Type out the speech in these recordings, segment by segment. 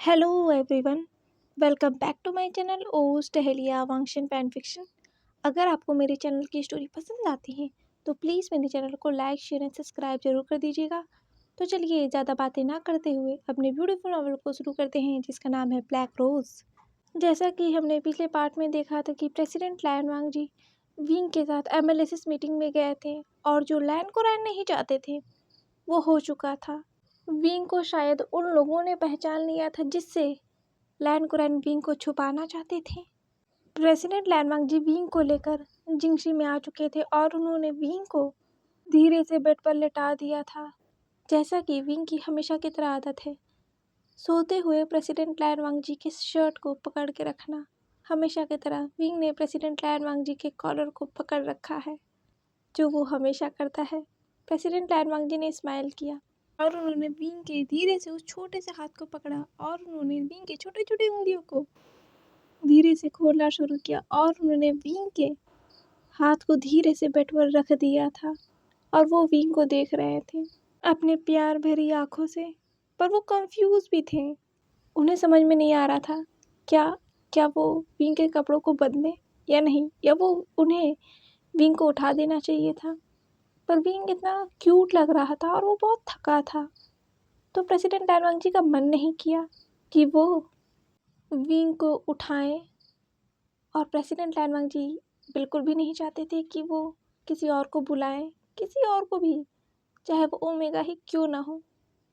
Hello everyone, welcome back to my channel ओज टहलिया वांगशन फैन फिक्शन। अगर आपको मेरे चैनल की स्टोरी पसंद आती है तो प्लीज़ मेरे चैनल को लाइक शेयर एंड सब्सक्राइब जरूर कर दीजिएगा। तो चलिए ज़्यादा बातें ना करते हुए अपने ब्यूटीफुल नॉवल को शुरू करते हैं जिसका नाम है ब्लैक रोज़। जैसा कि हमने पिछले पार्ट में देखा था कि प्रेसिडेंट लैन वांग जी विंग के साथ एमएलएसएस मीटिंग में गए थे और जो लैन को रैन नहीं चाहते थे वो हो चुका था। विंग को शायद उन लोगों ने पहचान लिया था जिससे लैन कुरैन विंग को छुपाना चाहते थे। प्रेसिडेंट लैनवांग जी विंग को लेकर जिंगशी में आ चुके थे और उन्होंने विंग को धीरे से बेड पर लेटा दिया था। जैसा कि विंग की हमेशा की तरह आदत है, सोते हुए प्रेसिडेंट लैनवांग जी के शर्ट को पकड़ के रखना। हमेशा की तरह विंग ने प्रेसिडेंट लैनवांग जी के कॉलर को पकड़ रखा है, जो वो हमेशा करता है। प्रेसिडेंट लैनवांग जी ने स्माइल किया और उन्होंने विंग के धीरे से उस छोटे से हाथ को पकड़ा और उन्होंने विंग के छोटे छोटे उंगलियों को धीरे से खोलना शुरू किया और उन्होंने विंग के हाथ को धीरे से बेड पर रख दिया था और वो विंग को देख रहे थे अपने प्यार भरी आंखों से। पर वो कंफ्यूज भी थे, उन्हें समझ में नहीं आ रहा था क्या क्या वो विंग के कपड़ों को बदले या नहीं, या वो उन्हें विंग को उठा देना चाहिए था। पर विंग इतना क्यूट लग रहा था और वो बहुत थका था, तो प्रेसिडेंट डायरवांग जी का मन नहीं किया कि वो विंग को उठाएं। और प्रेसिडेंट लैनवांग जी बिल्कुल भी नहीं चाहते थे कि वो किसी और को बुलाएं, किसी और को भी, चाहे वो ओमेगा ही क्यों ना हो।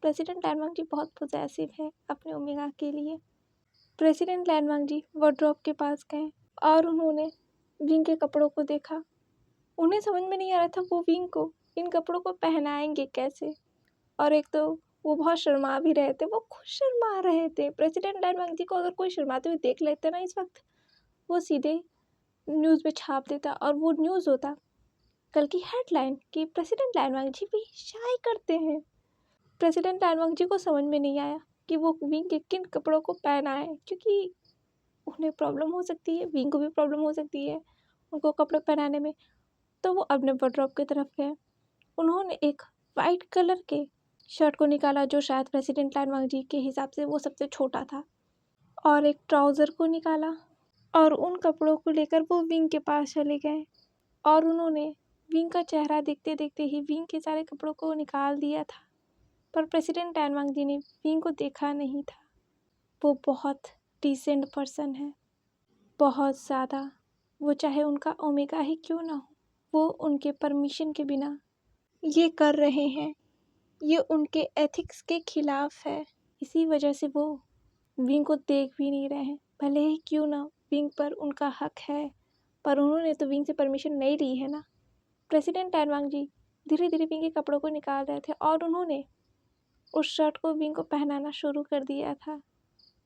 प्रेसिडेंट लैनवांग जी बहुत पॉसेसिव है अपने ओमेगा के लिए। प्रेसिडेंट लैनवांग जी वार्डरोब के पास गए और उन्होंने विंग के कपड़ों को देखा। उन्हें समझ में नहीं आ रहा था वो विंग को इन कपड़ों को पहनाएंगे कैसे। और एक तो वो बहुत शर्मा भी रहे थे, वो खुद शर्मा रहे थे। प्रेसिडेंट लैनवांग जी को अगर कोई शर्माते हुए देख लेते ना इस वक्त, वो सीधे न्यूज़ में छाप देता और वो न्यूज़ होता कल की हेडलाइन कि प्रेसिडेंट लैनवांग जी भी शाई करते हैं। प्रेसिडेंट लैनवांग जी को समझ में नहीं आया कि वो विंग के किन कपड़ों को पहनाए, क्योंकि उन्हें प्रॉब्लम हो सकती है, विंग को भी प्रॉब्लम हो सकती है उनको कपड़े पहनाने में। तो वो अपने वार्डरोब की तरफ गए। उन्होंने एक वाइट कलर के शर्ट को निकाला जो शायद प्रेसिडेंट लैनवांग जी के हिसाब से वो सबसे छोटा था, और एक ट्राउज़र को निकाला और उन कपड़ों को लेकर वो विंग के पास चले गए। और उन्होंने विंग का चेहरा देखते देखते ही विंग के सारे कपड़ों को निकाल दिया था। पर प्रेसिडेंट लैनवांग जी ने विंग को देखा नहीं था। वो बहुत डिसेंट पर्सन है, बहुत ज़्यादा। वो चाहे उनका ओमेगा ही क्यों ना हो, वो उनके परमिशन के बिना ये कर रहे हैं। ये उनके एथिक्स के खिलाफ है। इसी वजह से वो विंग को देख भी नहीं रहे हैं, भले ही क्यों ना विंग पर उनका हक है। पर उन्होंने तो विंग से परमिशन नहीं ली है ना। प्रेसिडेंट लैनवांग जी धीरे धीरे विंग के कपड़ों को निकाल रहे थे और उन्होंने उस शर्ट को विंग को पहनाना शुरू कर दिया था,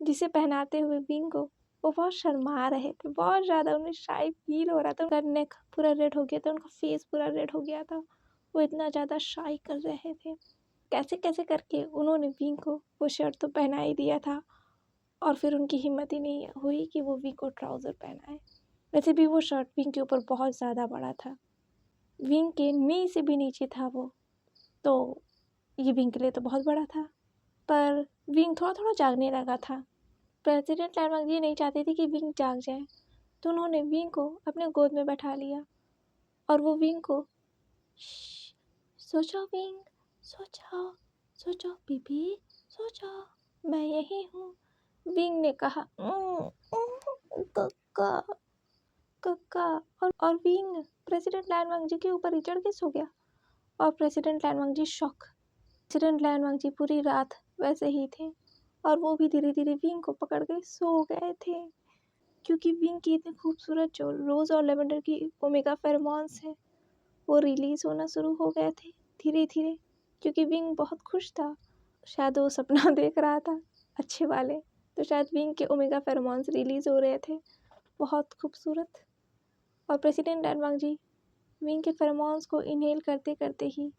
जिसे पहनाते हुए विंग को वो बहुत शर्मा रहे थे, बहुत ज़्यादा उन्हें शाई फील हो रहा था। उनका नेक पूरा रेड हो गया था, उनका फेस पूरा रेड हो गया था, वो इतना ज़्यादा शाई कर रहे थे। कैसे कैसे करके उन्होंने विंग को वो शर्ट तो पहना ही दिया था और फिर उनकी हिम्मत ही नहीं हुई कि वो विंग को ट्राउज़र पहनाए। वैसे भी वो शर्ट विंग के ऊपर बहुत ज़्यादा बड़ा था, विंग के नी से भी नीचे था वो, तो ये विंग के लिए तो बहुत बड़ा था। पर विंग थोड़ा थोड़ा जागने लगा था। प्रेसिडेंट लैनवांग जी नहीं चाहते थे कि विंग जाग जाए, तो उन्होंने विंग को अपने गोद में बैठा लिया और वो विंग को सो जाओ विंग, सो जाओ, सो जाओ बेबी, सो जाओ, मैं यही हूँ। विंग ने कहा कक्का कक्का। और विंग प्रेसिडेंट लैनवांग जी के ऊपर ही चढ़ के सो गया। और प्रेसिडेंट लैनवांग जी शॉक। प्रेसिडेंट लैनवांग जी पूरी रात वैसे ही थे और वो भी धीरे धीरे विंग को पकड़ के सो गए थे, क्योंकि विंग की इतनी खूबसूरत जो रोज़ और लेवेंडर की ओमेगा फेरोमोन्स है वो रिलीज़ होना शुरू हो गए थे धीरे धीरे। क्योंकि विंग बहुत खुश था, शायद वो सपना देख रहा था अच्छे वाले, तो शायद विंग के ओमेगा फेरोमोन्स रिलीज़ हो रहे थे बहुत खूबसूरत। और प्रेसिडेंट लैनवांग जी विंग के फेरोमोन्स को इनहेल करते करते ही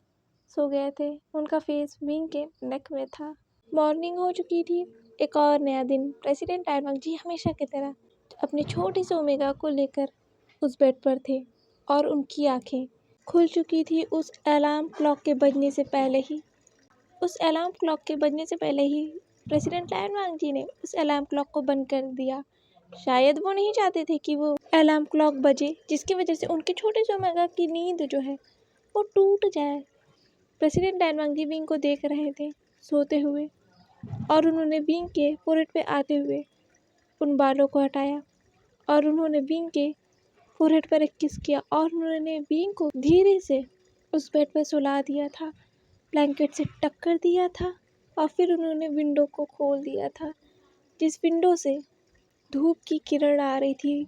सो गए थे। उनका फेस विंग के नेक में था। मॉर्निंग हो चुकी थी, एक और नया दिन। प्रेसिडेंट लैनवांग जी हमेशा की तरह अपने छोटे से ओमेगा को लेकर उस बेड पर थे और उनकी आंखें खुल चुकी थी उस अलार्म क्लॉक के बजने से पहले ही। उस अलार्म क्लॉक के बजने से पहले ही प्रेसिडेंट लैन वांग जी ने उस अलार्म क्लॉक को बंद कर दिया। शायद वो नहीं चाहते थे कि वो अलार्म क्लॉक बजे, जिसकी वजह से उनके छोटे से ओमेगा की नींद जो है वो टूट जाए। प्रेसिडेंट लैन वांग जी विंग को देख रहे थे सोते हुए, और उन्होंने विंग के फोrehead पे आते हुए उन बालों को हटाया और उन्होंने विंग के फोrehead पर एक किस किया और उन्होंने विंग को धीरे से उस बेड पर सुला दिया था, ब्लैंकेट से टक कर दिया था और फिर उन्होंने विंडो को खोल दिया था, जिस विंडो से धूप की किरण आ रही थी।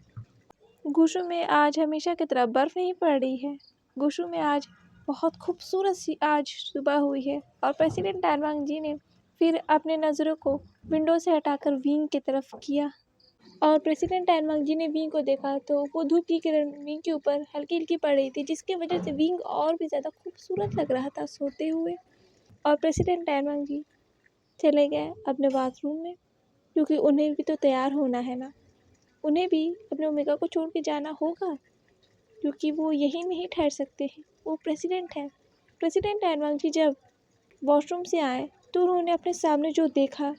गुशु में आज हमेशा की तरह बर्फ़ नहीं पड़ रही है। गुशु में आज बहुत खूबसूरत सी आज सुबह हुई है और प्रेसिडेंट लैन वांग जी ने फिर अपने नज़रों को विंडो से हटाकर विंग की तरफ किया और प्रेसिडेंट लैन वांग जी ने विंग को देखा तो वो धूप की किरण विंग के ऊपर हल्की हल्की पड़ रही थी, जिसकी वजह से विंग और भी ज़्यादा खूबसूरत लग रहा था सोते हुए। और प्रेसिडेंट लैन वांग जी चले गए अपने बाथरूम में, क्योंकि उन्हें भी तो तैयार होना है ना, उन्हें भी अपने ओमेगा को छोड़ के जाना होगा, क्योंकि वो यहीं नहीं ठहर सकते हैं, वो प्रेसिडेंट हैं। प्रेसिडेंट लैन वांग जी जब वॉशरूम से आए तो उन्होंने अपने सामने जो देखा,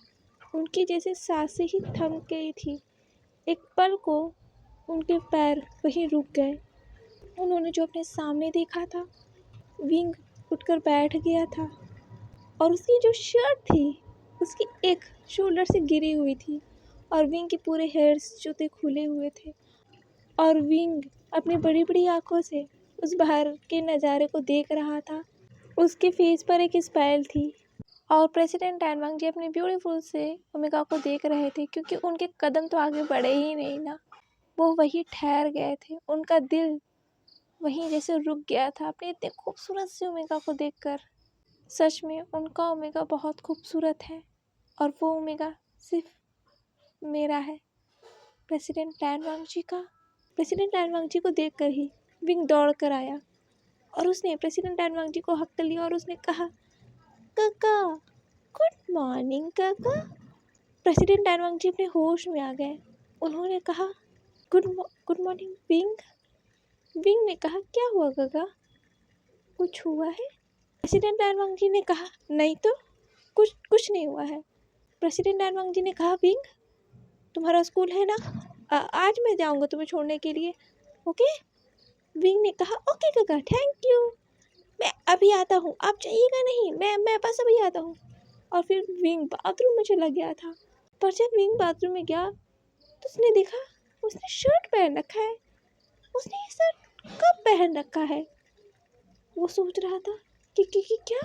उनकी जैसे सांसें ही थम गई थी। एक पल को उनके पैर वहीं रुक गए। उन्होंने जो अपने सामने देखा था, विंग उठकर बैठ गया था और उसकी जो शर्ट थी उसकी एक शोल्डर से गिरी हुई थी और विंग के पूरे हेयर्स जो थे खुले हुए थे और विंग अपनी बड़ी बड़ी आंखों से उस बाहर के नज़ारे को देख रहा था। उसके फेस पर एक स्माइल थी और प्रेसिडेंट लैन वांग जी अपने ब्यूटीफुल से ओमेगा को देख रहे थे, क्योंकि उनके कदम तो आगे बढ़े ही नहीं ना, वो वहीं ठहर गए थे। उनका दिल वहीं जैसे रुक गया था अपने इतने खूबसूरत से ओमेगा को देखकर। सच में उनका ओमेगा बहुत खूबसूरत है और वो ओमेगा सिर्फ मेरा है, प्रेसिडेंट लैन वांग जी का। प्रेसिडेंट लैन वांग जी को देखकर ही विंग दौड़ कर आया और उसने प्रेसिडेंट लैन वांग जी को हक कर लिया और उसने कहा, काका गुड मॉर्निंग काका। प्रेसिडेंट लैन वांग जी अपने होश में आ गए। उन्होंने कहा, गुड मॉर्निंग विंग। विंग ने कहा, क्या हुआ काका, कुछ हुआ है? प्रेसिडेंट लैन वांग जी ने कहा, नहीं तो कुछ नहीं हुआ है। प्रेसिडेंट लैन वांग जी ने कहा, विंग तुम्हारा स्कूल है ना, आज मैं जाऊंगा तुम्हें छोड़ने के लिए, ओके? विंग ने कहा, ओके काका थैंक यू, मैं अभी आता हूँ, आप जाइएगा नहीं, मैं बस अभी आता हूँ। और फिर विंग बाथरूम में चला गया था। पर जब विंग बाथरूम में गया तो उसने देखा उसने शर्ट पहन रखा है। उसने ये शर्ट कब पहन रखा है? वो सोच रहा था कि क्या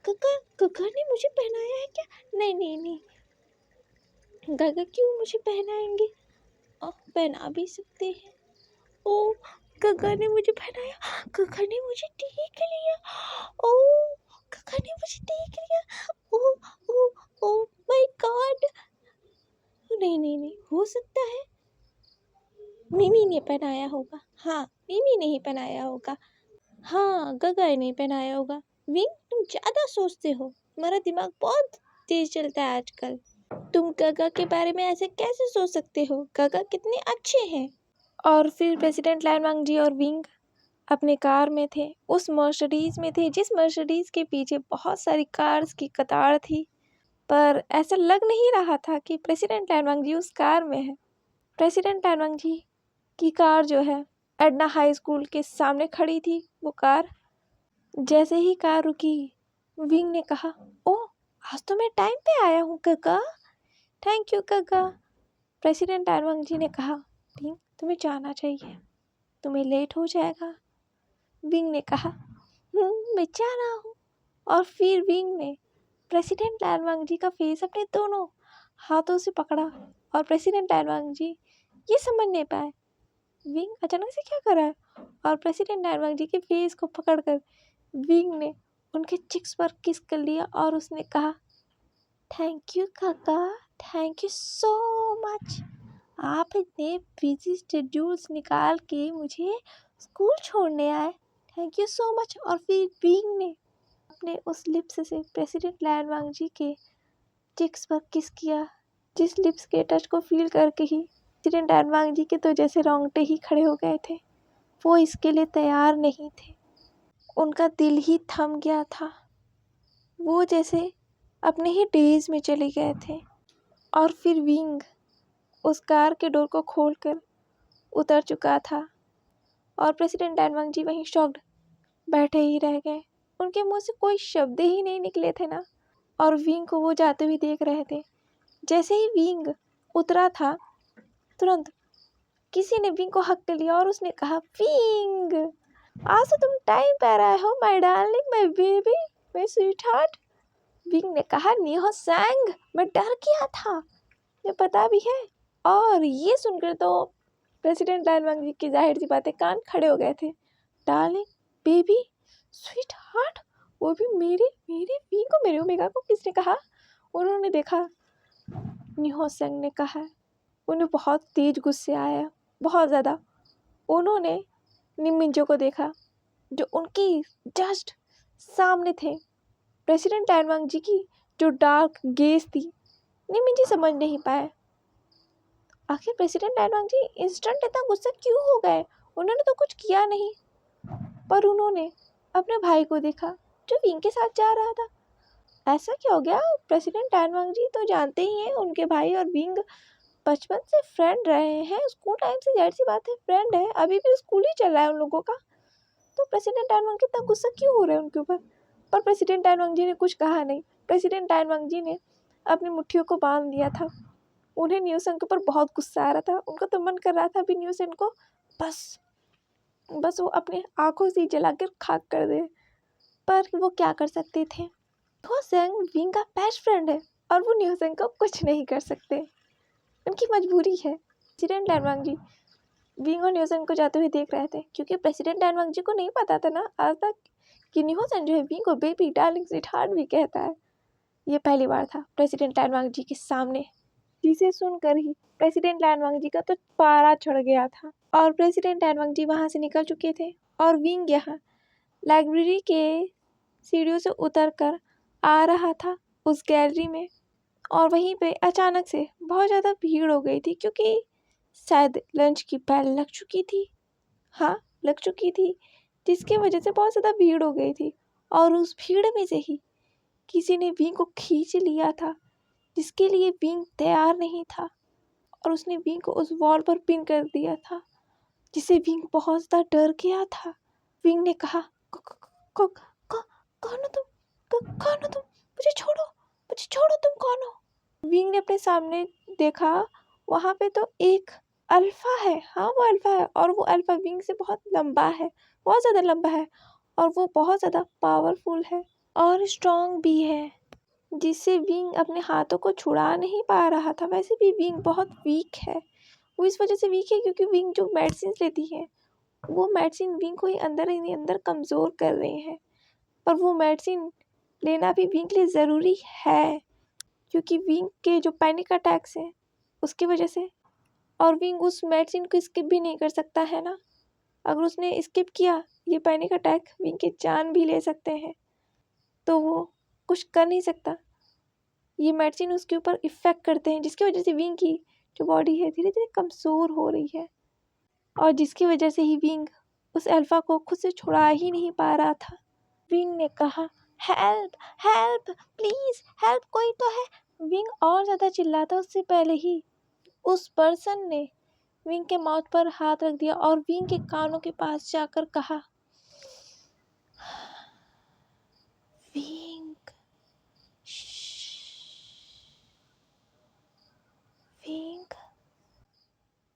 काका ने मुझे पहनाया है क्या? नहीं नहीं नहीं, काका क्यों मुझे पहनाएंगे? पहना भी सकते हैं। ओ काका ने मुझे पहनाया, काका ने मुझे देख लिया, ओ काका ने मुझे देख लिया, ओ ओ ओ माय गॉड। नहीं नहीं नहीं, हो सकता है मिमी ने पहनाया होगा। हाँ, मिमी ने ही पहनाया होगा। हाँ, गगा ने पहनाया होगा। विंग तुम ज़्यादा सोचते हो, तुम्हारा दिमाग बहुत तेज चलता है आजकल। तुम गगा के बारे में ऐसे कैसे सोच सकते हो? गगा कितने अच्छे हैं। और फिर प्रेसिडेंट लैन वांग जी और विंग अपने कार में थे, उस मर्सिडीज़ में थे जिस मर्सिडीज़ के पीछे बहुत सारी कार्स की कतार थी, पर ऐसा लग नहीं रहा था कि प्रेसिडेंट लैन वांग जी उस कार में है। प्रेसिडेंट लैन वांग जी की कार जो है एडना हाई स्कूल के सामने खड़ी थी। वो कार, जैसे ही कार रुकी, विंग ने कहा, ओह आज तो मैं टाइम पे आया हूँ काका, थैंक यू काका। प्रेसिडेंट लैन वांग जी ने कहा, विंग तुम्हें जाना चाहिए, तुम्हें लेट हो जाएगा। विंग ने कहा, मैं जा रहा हूँ। और फिर विंग ने प्रेसिडेंट लैन वांग जी का फेस अपने दोनों हाथों से पकड़ा और प्रेसिडेंट लैन वांग जी ये समझ नहीं पाए विंग अचानक से क्या कर रहा है। और प्रेसिडेंट लैन वांग जी के फेस को पकड़कर विंग ने उनके चिक्स पर किस कर लिया और उसने कहा, थैंक यू काका, थैंक यू सो मच, आप इतने बिजी शेड्यूल्स निकाल के मुझे स्कूल छोड़ने आए, थैंक यू सो मच। और फिर विंग ने अपने उस लिप्स से प्रेसिडेंट लैन वांग जी के चिक्स पर किस किया, जिस लिप्स के टच को फील करके ही प्रेसिडेंट लैन वांग जी के तो जैसे रोंगटे ही खड़े हो गए थे। वो इसके लिए तैयार नहीं थे, उनका दिल ही थम गया था। वो जैसे अपने ही डेज में चले गए थे। और फिर विंग उस कार के डोर को खोलकर उतर चुका था और प्रेसिडेंट डैन वांग जी वहीं शॉक्ड बैठे ही रह गए। उनके मुंह से कोई शब्द ही नहीं निकले थे ना, और विंग को वो जाते हुए देख रहे थे। जैसे ही विंग उतरा था, तुरंत किसी ने विंग को हक कर लिया और उसने कहा, विंग आज तो तुम टाइम पे आ रहे हो my darling, my baby, my sweet heart. Wing ने कहा, निहो सैंग, मैं डर गया था, मुझे पता भी है। और ये सुनकर तो प्रेसिडेंट डैन वांग जी की जाहिर सी बातें कान खड़े हो गए थे। डार्लिंग, बेबी, स्वीट हार्ट, वो भी मेरे मेरे विंग को, मेरे ओमेगा को किसने कहा? उन्होंने देखा, निहो सैंग ने कहा। उन्हें बहुत तेज गुस्से आया, बहुत ज़्यादा। उन्होंने निम मिंजो को देखा जो उनकी जस्ट सामने थे। प्रेसिडेंट डैन वांग जी की जो डार्क गेज थी, निम मिंजो समझ नहीं पाए आखिर प्रेसिडेंट डैन वांग जी इंस्टेंट इतना गुस्सा क्यों हो गए। उन्होंने तो कुछ किया नहीं, पर उन्होंने अपने भाई को देखा जो विंग के साथ जा रहा था। ऐसा क्या हो गया? प्रेसिडेंट डैन वांग जी तो जानते ही हैं, उनके भाई और विंग बचपन से फ्रेंड रहे हैं, स्कूल टाइम से, जाहिर सी बात है फ्रेंड है, अभी भी स्कूल ही चल रहा है उन लोगों का। तो प्रेसिडेंट डैन वांग इतना गुस्सा क्यों हो रहा है उनके ऊपर? पर प्रेसिडेंट डैन वांग जी ने कुछ कहा नहीं। प्रेसिडेंट डैन वांग जी ने अपनी मुट्ठियों को बांध दिया था। उन्हें न्यूसेन के ऊपर बहुत गुस्सा आ रहा था। उनका तो मन कर रहा था अभी न्यूसेन को बस वो अपने आंखों से जलाकर खाक कर दे, पर वो क्या कर सकते थे। न्यूसेन विंग का बेस्ट फ्रेंड है और वो न्यूसेन को कुछ नहीं कर सकते, उनकी मजबूरी है। प्रेसिडेंट डैन वांग जी विंग और न्यूसेन को जाते हुए देख रहे थे, क्योंकि प्रेसिडेंट डैन वांग जी को नहीं पता था ना आज तक कि न्यूसेन जो है विंग को बेबी, डार्लिंग, स्वीट हार्ट भी कहता है। ये पहली बार था प्रेसिडेंट डैन वांग जी के सामने, जिसे सुनकर ही प्रेसिडेंट डैन वांग जी का तो पारा चढ़ गया था। और प्रेसिडेंट डैन वांग जी वहाँ से निकल चुके थे और विंग यहाँ लाइब्रेरी के सीढ़ियों से उतर कर आ रहा था उस गैलरी में। और वहीं पे अचानक से बहुत ज़्यादा भीड़ हो गई थी, क्योंकि शायद लंच की बेल लग चुकी थी। हाँ, लग चुकी थी, जिसकी वजह से बहुत ज़्यादा भीड़ हो गई थी। और उस भीड़ में से ही किसी ने विंग को खींच लिया था, जिसके लिए विंग तैयार नहीं था, और उसने विंग को उस वॉल पर पिन कर दिया था, जिससे विंग बहुत ज़्यादा डर गया था। विंग ने कहा, कौन हो तुम? कौन हो तुम? मुझे छोड़ो, तुम कौन हो? विंग ने अपने सामने देखा, वहाँ पे तो एक अल्फा है। हाँ, वो अल्फा है, और वो अल्फा विंग से बहुत लंबा है, बहुत ज़्यादा लंबा है, और वो बहुत ज़्यादा पावरफुल है और स्ट्रॉन्ग भी है, जिससे विंग अपने हाथों को छुड़ा नहीं पा रहा था। वैसे भी विंग बहुत वीक है। वो इस वजह से वीक है क्योंकि विंग जो मेडिसिन लेती है, वो मेडिसिन विंग को ही अंदर कमज़ोर कर रही हैं। पर वो मेडिसिन लेना भी विंग के लिए ज़रूरी है, क्योंकि विंग के जो पैनिक अटैक्स हैं उसकी वजह से, और विंग उस मेडिसिन को स्किप भी नहीं कर सकता है ना। अगर उसने स्किप किया ये पैनिक अटैक, विंग की जान भी ले सकते हैं, तो वो कुछ कर नहीं सकता। ये मेडिसिन उसके ऊपर इफ़ेक्ट करते हैं, जिसकी वजह से विंग की जो बॉडी है धीरे धीरे कमज़ोर हो रही है, और जिसकी वजह से ही विंग उस अल्फा को खुद से छुड़ा ही नहीं पा रहा था। विंग ने कहा, हेल्प हेल्प प्लीज़ हेल्प, कोई तो है। विंग और ज़्यादा चिल्लाता उससे पहले ही उस पर्सन ने विंग के माउथ पर हाथ रख दिया और विंग के कानों के पास जाकर कहा, विंग, विंग,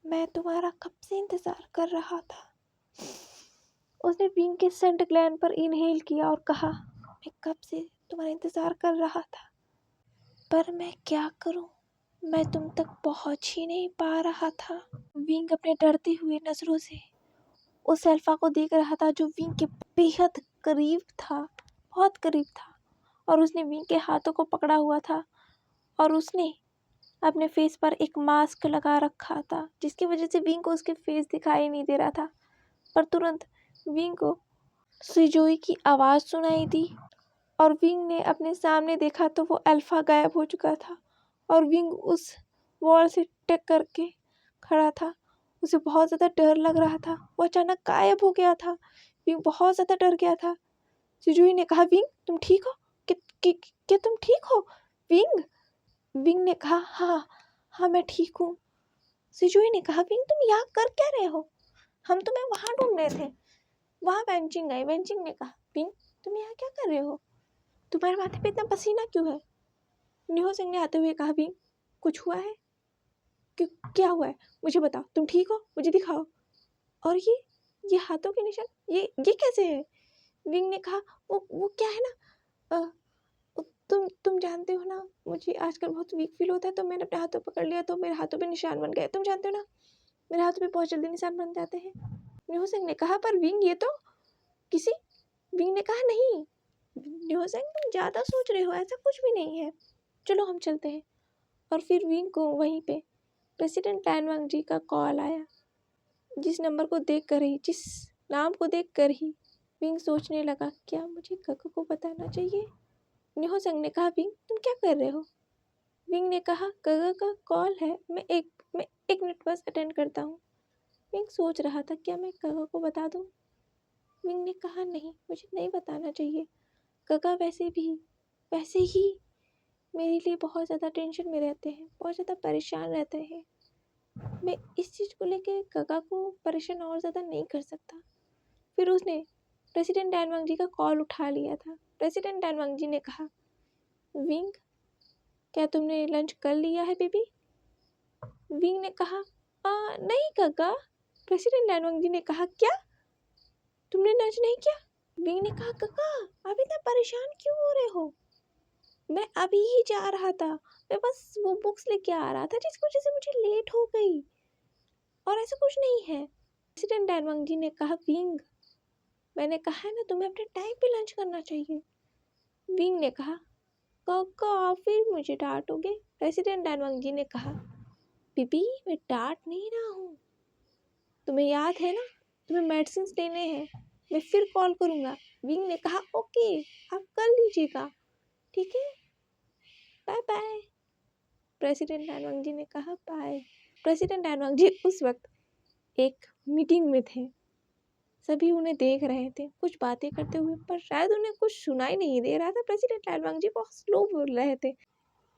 मैं तुम्हारा कब से इंतज़ार कर रहा था। उसने विंग के सेंट ग्लैंड पर इनहेल किया और कहा, मैं कब से तुम्हारा इंतज़ार कर रहा था, पर मैं क्या करूं, मैं तुम तक पहुंच ही नहीं पा रहा था। विंग अपने डरते हुए नज़रों से उस अल्फा को देख रहा था, जो विंग के बेहद करीब था, बहुत करीब था, और उसने विंग के हाथों को पकड़ा हुआ था, और उसने अपने फेस पर एक मास्क लगा रखा था, जिसकी वजह से विंग को उसके फेस दिखाई नहीं दे रहा था। पर तुरंत विंग को सुजोई की आवाज़ सुनाई दी, और विंग ने अपने सामने देखा तो वो अल्फा गायब हो चुका था, और विंग उस वॉल से टेक करके खड़ा था। उसे बहुत ज़्यादा डर लग रहा था, वो अचानक गायब हो गया था। विंग बहुत ज़्यादा डर गया था। सुजुई ने कहा, विंग तुम ठीक हो? क्या तुम ठीक हो विंग? विंग ने कहा, हाँ हाँ मैं ठीक हूँ। सिजुई ने कहा, विंग तुम यहाँ कर क्या रहे हो? हम तुम्हें वहाँ ढूंढ रहे थे। वहाँ वेंचिंग आई। वेंचिंग ने कहा, विंग तुम यहाँ क्या कर रहे हो? तुम्हारे माथे पे इतना पसीना क्यों है? निहो सिंह ने आते हुए कहा, विंग कुछ हुआ है? क्या हुआ है? मुझे बताओ, तुम ठीक हो? मुझे दिखाओ। और ये हाथों के निशान, ये कैसे है? विंग ने कहा, वो क्या है ना, तुम जानते हो ना, मुझे आजकल बहुत वीक फील होता है, तो मैंने अपने हाथों पकड़ लिया तो मेरे हाथों पे निशान बन गए। तुम जानते हो ना, मेरे हाथों पे बहुत जल्दी निशान बन जाते हैं। निहो सिंह ने कहा, पर विंग ये तो किसी। विंग ने कहा, नहीं निहो सिंह तुम ज़्यादा सोच रहे हो, ऐसा कुछ भी नहीं है, चलो हम चलते हैं। और फिर विंग को वहीं पे प्रेसिडेंट टैन वांग जी का कॉल आया। जिस नाम को देख कर ही विंग सोचने लगा, क्या मुझे कका को बताना चाहिए? निहो सिंह ने कहा, विंग तुम क्या कर रहे हो? विंग ने कहा, कका का कॉल है, मैं एक मिनट बस अटेंड करता हूँ। विंग सोच रहा था, क्या मैं कका को बता दूँ? विंग ने कहा, नहीं मुझे नहीं बताना चाहिए। कका वैसे ही मेरे लिए बहुत ज़्यादा टेंशन में रहते हैं, बहुत ज़्यादा परेशान रहते हैं। मैं इस चीज़ को लेके कका को परेशान और ज़्यादा नहीं कर सकता। फिर उसने प्रेसिडेंट टैन वांग जी का कॉल उठा लिया था। प्रेसिडेंट टैन वांग जी ने कहा, विंग क्या तुमने लंच कर लिया है बेबी? विंग ने कहा, नहीं काका। प्रेसिडेंट टैन वांग जी ने कहा, क्या तुमने लंच नहीं किया? विंग ने कहा, काका आप इतना परेशान क्यों हो रहे हो? मैं अभी ही जा रहा था, मैं बस वो बुक्स लेके आ रहा था जिसकी वजह से मुझे लेट हो गई, और ऐसा कुछ नहीं है। प्रेसिडेंट टैन वांग जी ने कहा, विंग मैंने कहा है ना तुम्हें अपने टाइम पे लंच करना चाहिए। विंग ने कहा, काका फिर मुझे डांटोगे? प्रेसिडेंट टैन वांग जी ने कहा, बीबी मैं डांट नहीं रहा हूँ, तुम्हें याद है ना तुम्हें मेडिसिन लेने हैं, मैं फिर कॉल करूँगा। विंग ने कहा, ओके आप कर लीजिएगा, ठीक है, बाय बाय। प्रेसिडेंट टैन वांग जी ने कहा, बाय। प्रेसिडेंट टैन वांग जी उस वक्त एक मीटिंग में थे। सभी उन्हें देख रहे थे कुछ बातें करते हुए, पर शायद उन्हें कुछ सुनाई नहीं दे रहा था। प्रेसिडेंट टैन वांग जी बहुत स्लो बोल रहे थे,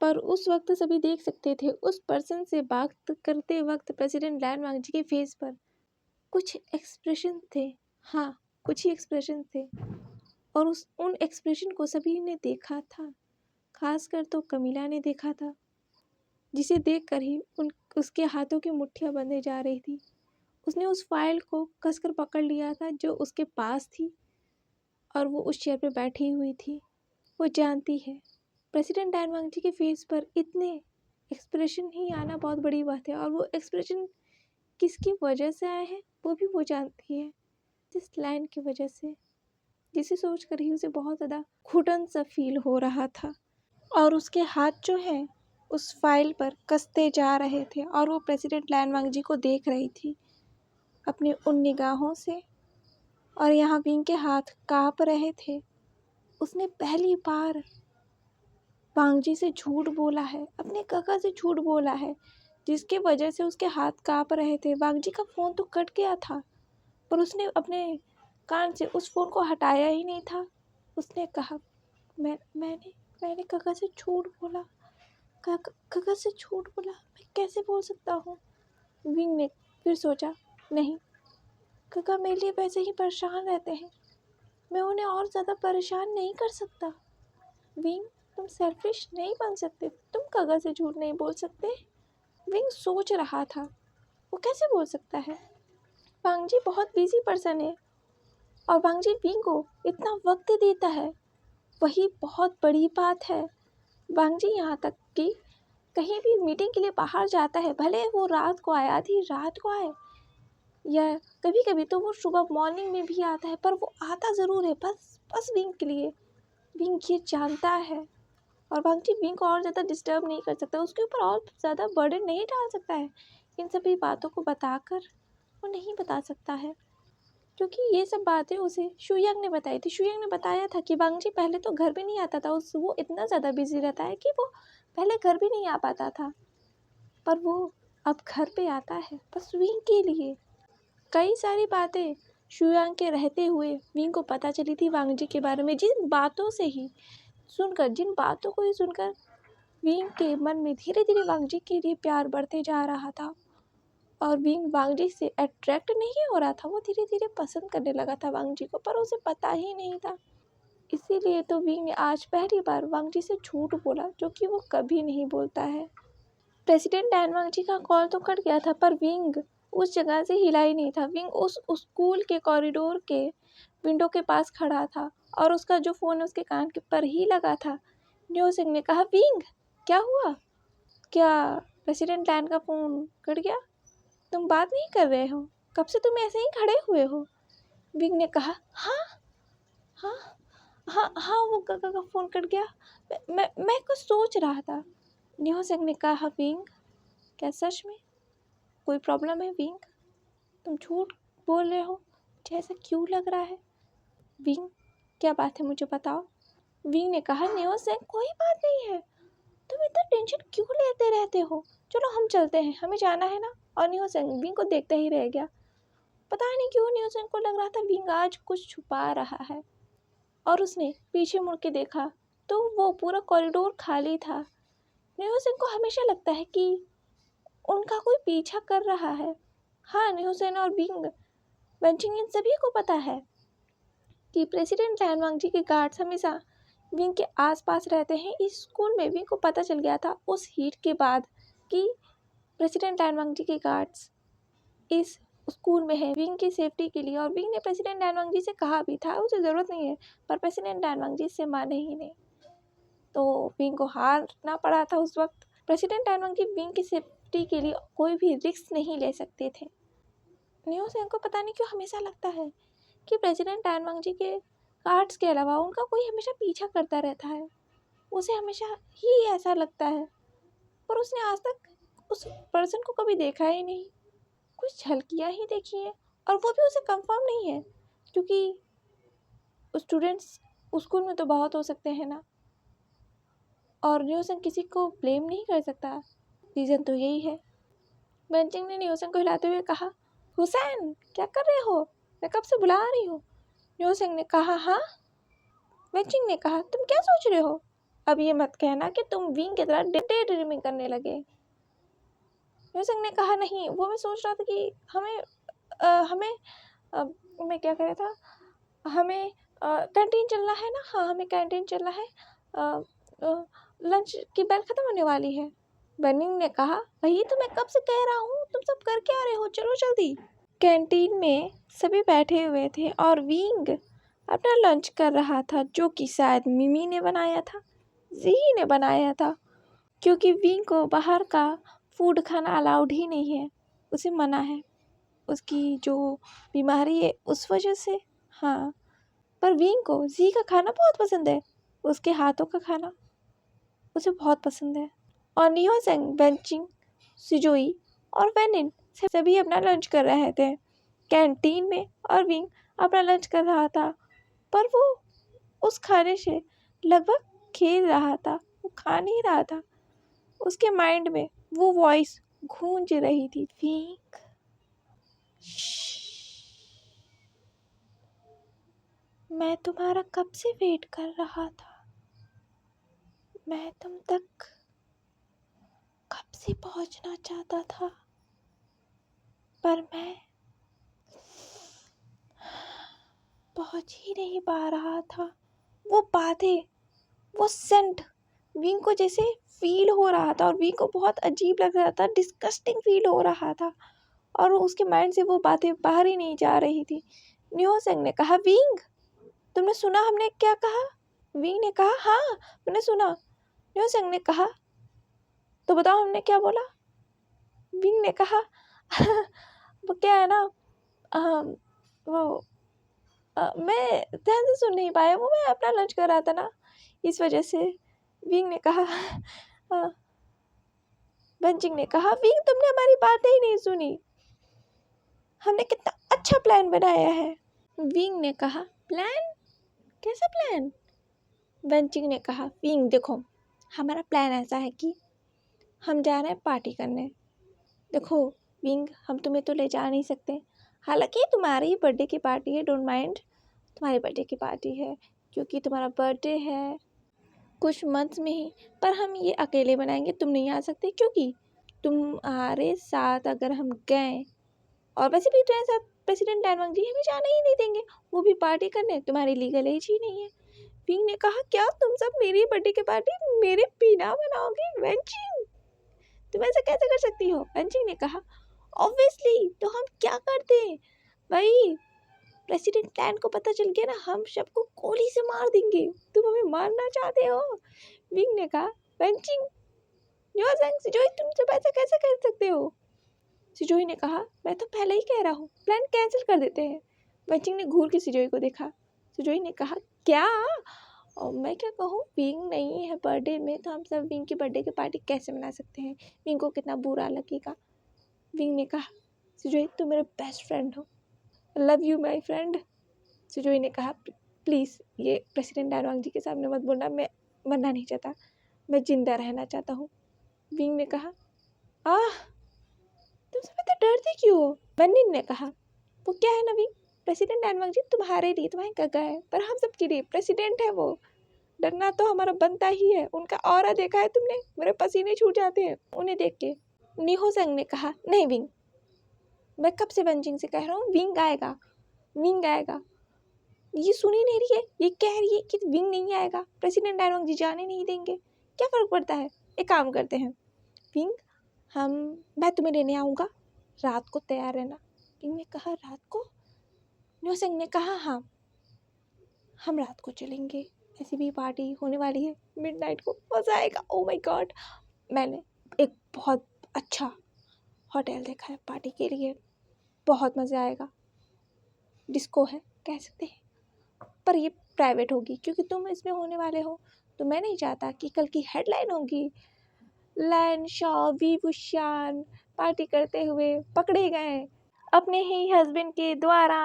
पर उस वक्त सभी देख सकते थे उस पर्सन से बात करते वक्त प्रेसिडेंट टैन वांग जी के फेस पर कुछ एक्सप्रेशन थे। हाँ, कुछ ही एक्सप्रेशन थे, और उन एक्सप्रेशन को सभी ने देखा था, खासकर तो कमीला ने देखा था, जिसे देखकर ही उसके हाथों की मुट्ठियां बंधे जा रही थी। उसने उस फाइल को कसकर पकड़ लिया था जो उसके पास थी, और वो उस चेयर पर बैठी हुई थी। वो जानती है प्रेसिडेंट टैन वांग जी के फेस पर इतने एक्सप्रेशन ही आना बहुत बड़ी बात है, और वो एक्सप्रेशन किसकी वजह से आए हैं वो भी वो जानती है, जिस लाइन की वजह से, जिसे सोच कर ही उसे बहुत ज़्यादा घुटन सा फील हो रहा था। और उसके हाथ जो है उस फाइल पर कसते जा रहे थे, और वो प्रेसिडेंट टैन वांग जी को देख रही थी अपनी उन निगाहों से, और यहाँ विंग के हाथ काँप रहे थे। उसने पहली बार वांग जी से झूठ बोला है, अपने काका से झूठ बोला है, जिसके वजह से उसके हाथ काँप रहे थे। वांग जी का फ़ोन तो कट गया था, पर उसने अपने कान से उस फ़ोन को हटाया ही नहीं था। उसने कहा, मैंने काका से झूठ बोला, काका से झूठ बोला, मैं कैसे बोल सकता हूँ? विंग ने फिर सोचा, नहीं, काका मेरे लिए वैसे ही परेशान रहते हैं, मैं उन्हें और ज़्यादा परेशान नहीं कर सकता। विंग तुम सेल्फिश नहीं बन सकते, तुम काका से झूठ नहीं बोल सकते। विंग सोच रहा था, वो कैसे बोल सकता है? वांग जी बहुत बिजी पर्सन है, और वांग जी विंग को इतना वक्त देता है, वही बहुत बड़ी बात है। वांग जी यहाँ तक कि कहीं भी मीटिंग के लिए बाहर जाता है, भले वो रात को आए, आधी रात को आए, या कभी कभी तो वो सुबह मॉर्निंग में भी आता है, पर वो आता ज़रूर है, बस विंग के लिए। विंग ये जानता है, और वांग जी विंग को और ज़्यादा डिस्टर्ब नहीं कर सकता, उसके ऊपर और ज़्यादा बर्डन नहीं डाल सकता है। इन सभी बातों को बताकर वो नहीं बता सकता है, क्योंकि ये सब बातें उसे शुयांग ने बताई थी। शुयांग ने बताया था कि वांग जी पहले तो घर भी नहीं आता था, वो इतना ज़्यादा बिजी रहता है कि वो पहले घर भी नहीं आ पाता था, पर वो अब घर पे आता है बस विंग के लिए। कई सारी बातें शुयांग के रहते हुए विंग को पता चली थी वांग जी के बारे में, जिन बातों से ही सुनकर, जिन बातों को ही सुनकर विंग के मन में धीरे धीरे वांगजी के लिए प्यार बढ़ते जा रहा था। और विंग वांगजी से अट्रैक्ट नहीं हो रहा था, वो धीरे धीरे पसंद करने लगा था वांगजी को, पर उसे पता ही नहीं था। इसीलिए तो विंग ने आज पहली बार वांगजी से झूठ बोला, जो कि वो कभी नहीं बोलता है। प्रेसिडेंट डैन वांगजी का कॉल तो कट गया था, पर विंग उस जगह से हिला ही नहीं था। विंग उस स्कूल के कॉरिडोर के विंडो के पास खड़ा था और उसका जो फ़ोन उसके कान के पर ही लगा था। न्यो सिंह ने कहा, विंग क्या हुआ? क्या प्रेसिडेंट डैन का फ़ोन कट गया? तुम बात नहीं कर रहे हो? कब से तुम ऐसे ही खड़े हुए हो? विंग ने कहा, हाँ हाँ हाँ हाँ, वो का फ़ोन कट गया। मैं कुछ सोच रहा था। न्यो सिंह ने कहा, विंग क्या सच में कोई प्रॉब्लम है? विंग तुम झूठ बोल रहे हो, मुझे ऐसा क्यों लग रहा है? विंग क्या बात है, मुझे बताओ। विंग ने कहा, न्यो सिंह कोई बात नहीं है, तुम इतना टेंशन क्यों लेते रहते हो? चलो हम चलते हैं, हमें जाना है ना। और न्यो सिंह विंग को देखते ही रह गया। पता नहीं क्यों न्यो सिंह को लग रहा था विंग आज कुछ छुपा रहा है। और उसने पीछे मुड़ के देखा तो वो पूरा कॉरिडोर खाली था। न्यो सिंह को हमेशा लगता है कि उनका कोई पीछा कर रहा है। हाँ, न्यो सिंह और विंग वेंचिंग इन सभी को पता है कि प्रेसिडेंट डैन वांगजी के गार्ड्स हमेशा विंग के आसपास रहते हैं। इस स्कूल में विंग को पता चल गया था उस हीट के बाद कि प्रेसिडेंट डैन वांगजी के गार्ड्स इस स्कूल में है विंग की सेफ्टी के लिए। और विंग ने प्रेसिडेंट डैन वांगजी से कहा भी था उसे ज़रूरत नहीं है, पर प्रेसिडेंट डैन वांगजी इससे माने ही नहीं, तो विंग को हारना पड़ा था उस वक्त। प्रेसिडेंट डैन वांगजी विंग की सेफ्टी के लिए कोई भी रिस्क नहीं ले सकते थे। न्यो सिंह को पता नहीं क्यों हमेशा लगता है कि प्रेसिडेंट डैन वांगजी के गार्ड्स के अलावा उनका कोई हमेशा पीछा करता रहता है। उसे हमेशा ही ऐसा लगता है, पर उसने आज तक उस पर्सन को कभी देखा ही नहीं। कुछ झलकियाँ ही देखी हैं, और वो भी उसे कंफर्म नहीं है, क्योंकि स्टूडेंट्स स्कूल में तो बहुत हो सकते हैं ना, और न्यो सिंह किसी को ब्लेम नहीं कर सकता। रीज़न तो यही है। बेंचिंग ने न्यो सिंह को हिलाते हुए कहा, हुसैन क्या कर रहे हो? मैं कब से बुला रही हूँ। न्यो सिंह ने कहा, हाँ। बेंचिंग ने कहा, तुम क्या सोच रहे हो? अब ये मत कहना कि तुम विंग की तरह डे ड्रीमिंग करने लगे। न्यो सिंह ने कहा, नहीं, वो मैं सोच रहा था कि मैं क्या कह रहा था, हमें कैंटीन चलना है ना। हाँ, हमें कैंटीन चलना है, लंच की बेल ख़त्म होने वाली है। बनिंग ने कहा, वही तो मैं कब से कह रहा हूँ, तुम सब कर क्या रहे हो, चलो जल्दी। कैंटीन में सभी बैठे हुए थे और विंग अपना लंच कर रहा था, जो कि शायद मिमी ने बनाया था, जी ने बनाया था, क्योंकि विंग को बाहर का फूड खाना अलाउड ही नहीं है, उसे मना है, उसकी जो बीमारी है उस वजह से। हाँ, पर विंग को जी का खाना बहुत पसंद है, उसके हाथों का खाना उसे बहुत पसंद है। और नियो सेंग, बेंचिंग, सिजोई और वेनिन सभी अपना लंच कर रहे थे कैंटीन में, और विंग अपना लंच कर रहा था, पर वो उस खाने से लगभग खेल रहा था, वो खा नहीं रहा था। उसके माइंड में वो वॉइस गूंज रही थी, विंग मैं तुम्हारा कब से वेट कर रहा था, मैं तुम तक कब से पहुंचना चाहता था, पर मैं पहुंच ही नहीं पा रहा था। वो बातें, वो सेंट विंग को जैसे फील हो रहा था, और विंग को बहुत अजीब लग रहा था, डिस्गस्टिंग फील हो रहा था, और उसके माइंड से वो बातें बाहर ही नहीं जा रही थी। न्यो सेंग ने कहा, विंग तुमने सुना हमने क्या कहा? विंग ने कहा, हाँ मैंने सुना। न्यो सेंग ने कहा, तो बताओ हमने क्या बोला? विंग ने कहा, वो क्या है ना, वो मैं ध्यान से सुन नहीं पाया, वो मैं अपना लंच कर रहा था ना, इस वजह से। विंग ने कहा, बेंचिंग ने कहा, विंग तुमने हमारी बातें ही नहीं सुनी, हमने कितना अच्छा प्लान बनाया है। विंग ने कहा, प्लान? कैसा प्लान? बेंचिंग ने कहा, विंग देखो, हमारा प्लान ऐसा है कि हम जा रहे हैं पार्टी करने। देखो विंग, हम तुम्हें तो ले जा नहीं सकते, हालांकि तुम्हारी बर्थडे की पार्टी है, डोंट माइंड, तुम्हारी बर्थडे की पार्टी है, क्योंकि तुम्हारा बर्थडे है, कुछ मंथ्स में ही, पर हम ये अकेले बनाएंगे, तुम नहीं आ सकते क्योंकि तुम्हारे साथ अगर हम गए, और वैसे भी तुम्हारे साथ प्रेसिडेंट डैन वांग जी हमें जाने ही नहीं देंगे, वो भी पार्टी करने, तुम्हारी लीगल एज ही नहीं है। विंग ने कहा क्या तुम सब मेरी बर्थडे की पार्टी मेरे बिना बनाओगे? वेंचिंग तुम ऐसा कैसे कर सकती हो? वेंचिंग ने कहा ऑब्वियसली, तो हम क्या करते हैं भाई, प्रेसिडेंट डैन को पता चल गया ना, हम सबको गोली से मार देंगे, तुम हमें मारना चाहते हो? विंग ने कहा वेंचिंग सिजोई तुम सब ऐसा कैसे कर सकते हो? सिजोई ने कहा मैं तो पहले ही कह रहा हूँ, प्लान कैंसिल कर देते हैं। वेंचिंग ने घूर के सिजोई को देखा। सिजोई ने कहा क्या? और मैं क्या कहूँ, विंग नहीं है बर्थडे में, तो हम सब विंग की बर्थडे की पार्टी कैसे मना सकते हैं? विंग को कितना बुरा लगेगा। विंग ने कहा सिजोई तुम मेरे बेस्ट फ्रेंड हो, लव यू माई फ्रेंड। सिजोई ने कहा प्लीज़ ये प्रेसिडेंट डैन वांग जी के सामने मत बोलना, मैं मरना नहीं चाहता, मैं जिंदा रहना चाहता हूँ। विंग ने कहा आह तुम सब इतना डरते क्यों हो? वनिन ने कहा वो क्या है ना विंग, प्रेसिडेंट डैन वांग जी तुम्हारे लिए तुम्हारे काका है, पर हम सबके लिए प्रेसिडेंट है वो, डरना तो हमारा बनता ही है। उनका ऑरा देखा है तुमने? मेरे पसीने छूट जाते हैं उन्हें देख के। निहो संग ने कहा नहीं विंग, मैं कब से वंजिंग से कह रहा हूँ विंग आएगा, विंग आएगा। ये सुन ही नहीं रही है, ये कह रही है कि विंग नहीं आएगा, प्रेसिडेंट डैन वांग जी जाने नहीं देंगे, क्या फ़र्क पड़ता है? एक काम करते हैं विंग, मैं तुम्हें लेने आऊँगा, रात को तैयार रहना। विंग ने कहा रात को? निहो संग ने कहा हाँ, हम रात को चलेंगे, ऐसी भी पार्टी होने वाली है मिडनाइट को, मज़ा आएगा। ओ माय गॉड, मैंने एक बहुत अच्छा होटल देखा है पार्टी के लिए, बहुत मज़ा आएगा, डिस्को है कह सकते हैं, पर ये प्राइवेट होगी क्योंकि तुम इसमें होने वाले हो, तो मैं नहीं चाहता कि कल की हेडलाइन होगी लैन शॉ वी वुशान पार्टी करते हुए पकड़े गए अपने ही हस्बैंड के द्वारा।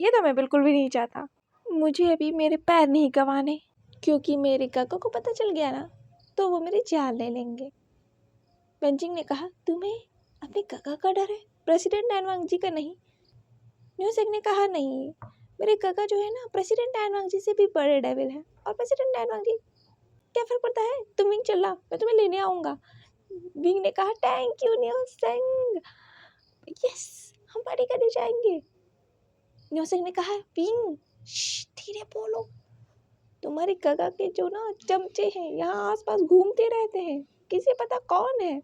ये तो मैं बिल्कुल भी नहीं चाहता, मुझे अभी मेरे पैर नहीं गंवाने, क्योंकि मेरे काका को पता चल गया ना तो वो मेरी जान ले लेंगे। वेंचिंग ने कहा तुम्हें अपने काका का डर है, प्रेसिडेंट डैन वांग जी का नहीं। न्यूसेक ने कहा नहीं, मेरे काका जो है ना प्रेसिडेंट डैन वांग जी से भी बड़े डेविल हैं, और प्रेसिडेंट डैन वांग जी क्या फ़र्क पड़ता है, तुम विंग चल रहा, मैं तुम्हें लेने आऊँगा। विंग ने कहा थैंक यू न्यूसेक, यस हम पार्टी करने जाएंगे। न्यूसेक ने कहा विंग धीरे बोलो, तुम्हारे काका के जो ना चमचे हैं यहाँ आसपास घूमते रहते हैं, किसे पता कौन है,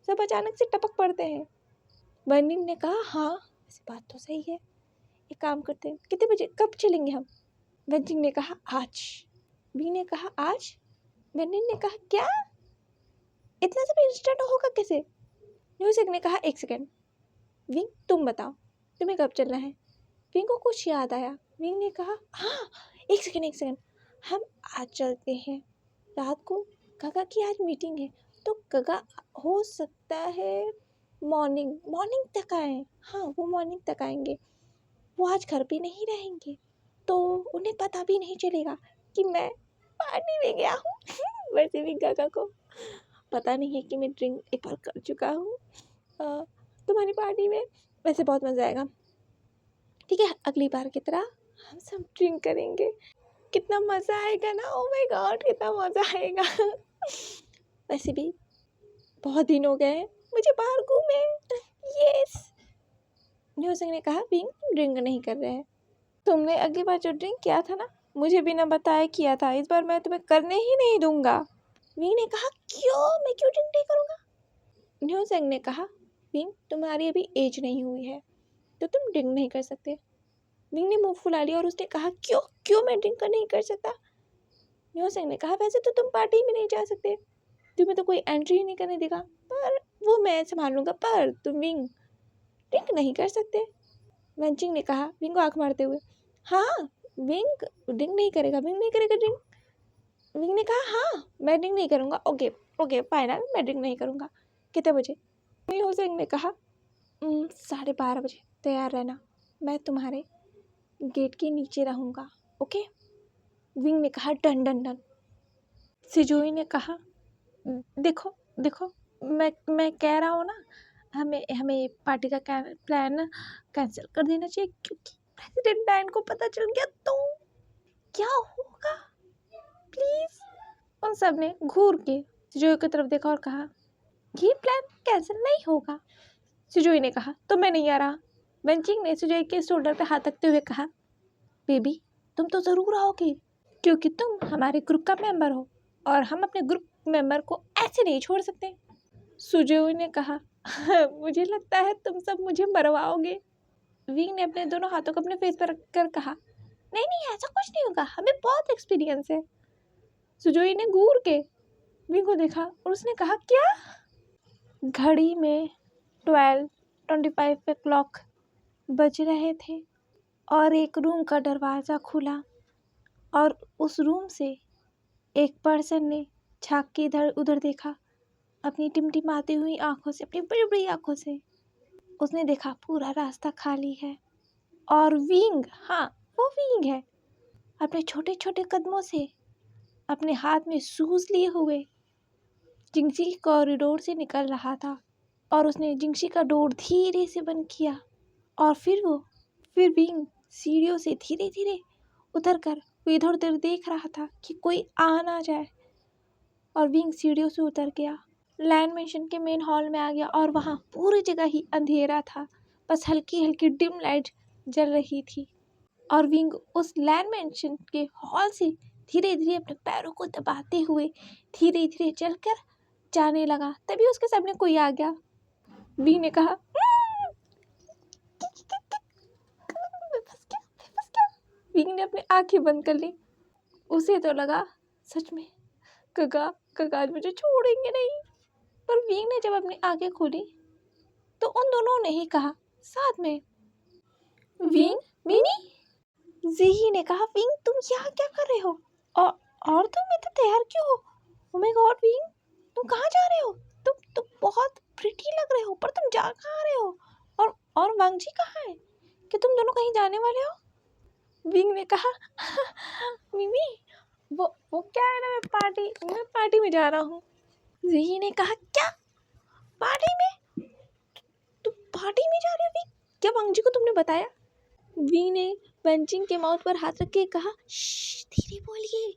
सब अचानक से टपक पड़ते हैं। बर्निंग ने कहा हाँ ऐसी बात तो सही है, एक काम करते हैं, कितने बजे कब चलेंगे हम? वेंचिंग ने कहा आज। बी ने कहा आज? बर्निंग ने कहा क्या, इतना सब इंस्टेंट होगा कैसे? न्यूज़ेक ने कहा एक सेकेंड, विंग तुम बताओ तुम्हें कब चलना है? विंग को कुछ याद आया, विंग ने कहा हाँ एक सेकेंड, हम आज चलते हैं रात को, काका की आज मीटिंग है, तो काका हो सकता है मॉर्निंग तक आए, हाँ वो मॉर्निंग तक आएंगे, वो आज घर पे नहीं रहेंगे, तो उन्हें पता भी नहीं चलेगा कि मैं पार्टी में गया हूँ। वैसे भी काका को पता नहीं है कि मैं ड्रिंक एक बार कर चुका हूँ तुम्हारी पार्टी में, वैसे बहुत मज़ा आएगा। ठीक है अगली बार की तरह हम सब ड्रिंक करेंगे, कितना मज़ा आएगा ना, ओ माय गॉड कितना मज़ा आएगा। वैसे भी बहुत दिन हो गए हैं मुझे बाहर घूमे, यस। न्यूज़ ने कहा विंग ड्रिंक नहीं कर रहे हैं, तुमने अगली बार जो ड्रिंक किया था ना मुझे बिना बताए किया था, इस बार मैं तुम्हें करने ही नहीं दूंगा। विंग ने कहा क्यों, मैं क्यों ड्रिंक नहीं करूँगा? न्यूज़ ने कहा विंग तुम्हारी अभी एज नहीं हुई है तो तुम ड्रिंक नहीं कर सकते। विंग ने मुंह फुला लिया और उसने कहा क्यों क्यों मैं ड्रिंक नहीं कर सकता? न्यूज़ ने कहा वैसे तो तुम पार्टी में नहीं जा सकते, तुम्हें तो कोई एंट्री ही नहीं करने देगा, पर वो मैं संभाल लूँगा, पर तुम विंग ड्रिंक नहीं कर सकते। वेंचिंग ने कहा विंग को आँख मारते हुए हाँ विंग ड्रिंक नहीं करेगा, विंग नहीं करेगा ड्रिंक। विंग ने कहा हाँ मैं ड्रिंक नहीं करूँगा, ओके ओके फाइनल मैं ड्रिंक नहीं करूँगा। कितने बजे? न्यूज़ ने कहा 12:30 बजे तैयार रहना, मैं तुम्हारे गेट के नीचे रहूँगा, ओके। विंग ने कहा डन डन डन। सिजोई ने कहा देखो देखो मैं कह रहा हूँ ना, हमें पार्टी का प्लान कैंसिल कर देना चाहिए, क्योंकि प्रेसिडेंट डैन को पता चल गया तो क्या होगा, प्लीज़ उन सब ने घूर के सुजोई की तरफ देखा और कहा, ये प्लान कैंसिल नहीं होगा। सुजोई ने कहा, तो मैं नहीं आ रहा। वेंचिंग ने सुजोई के शोल्डर पर हाथ रखते हुए कहा, बेबी तुम तो ज़रूर आओगे, क्योंकि तुम हमारे ग्रुप का मेंबर हो और हम अपने ग्रुप मेंबर को ऐसे नहीं छोड़ सकते। सुजोई ने कहा, मुझे लगता है तुम सब मुझे मरवाओगे। विंग ने अपने दोनों हाथों को अपने फेस पर रखकर कहा, नहीं नहीं ऐसा कुछ नहीं होगा, हमें बहुत एक्सपीरियंस है। सुजोई ने घूर के विंग को देखा और उसने कहा, क्या? घड़ी में 12:25 पे क्लॉक बज रहे थे और एक रूम का दरवाज़ा खुला और उस रूम से एक पर्सन ने झाँक के इधर उधर देखा अपनी टिमटिमाती हुई आंखों से, अपनी बड़ी बड़ी आंखों से। उसने देखा पूरा रास्ता खाली है और विंग, हाँ वो विंग है, अपने छोटे छोटे कदमों से अपने हाथ में शूज लिए हुए जिंगसी कॉरिडोर से निकल रहा था और उसने जिंगसी का डोर धीरे से बंद किया और फिर विंग सीढ़ियों से धीरे धीरे उतर कर इधर उधर देख रहा था कि कोई आ ना जाए और विंग सीढ़ियों से उतर गया, लैंड मेंशन के मेन हॉल में आ गया और वहाँ पूरी जगह ही अंधेरा था, बस हल्की हल्की डिम लाइट जल रही थी और विंग उस लैंड मेंशन के हॉल से धीरे धीरे अपने पैरों को दबाते हुए धीरे धीरे चलकर जाने लगा। तभी उसके सामने कोई आ गया। विंग ने कहा, विंग ने अपनी आंखें बंद कर ली। उसे तो लगा सच में कका आज मुझे छोड़ेंगे नहीं। पर विंग ने जब अपनी आंखें खोली तो उन दोनों ने ही कहा साथ में, विंग मिनी। जीही ने कहा, विंग तुम यहाँ क्या कर रहे हो और तुम इतना तैयार क्यों हो? ओह माय गॉड विंग, तुम कहाँ जा रहे हो? तुम बहुत प्रिटी लग रहे हो, पर तुम जा कहाँ रहे हो? और वांग जी कहाँ है? क्या तुम दोनों कहीं जाने वाले हो? विंग ने कहा, मिमी वो क्या है ना, मैं पार्टी में जा रहा हूँ। जीही ने कहा, क्या पार्टी में? तुम पार्टी में जा रहे हो विंग? क्या वांग जी को तुमने बताया? विंग ने पंचिंग के माउथ पर हाथ रख के कहा, धीरे बोलिए,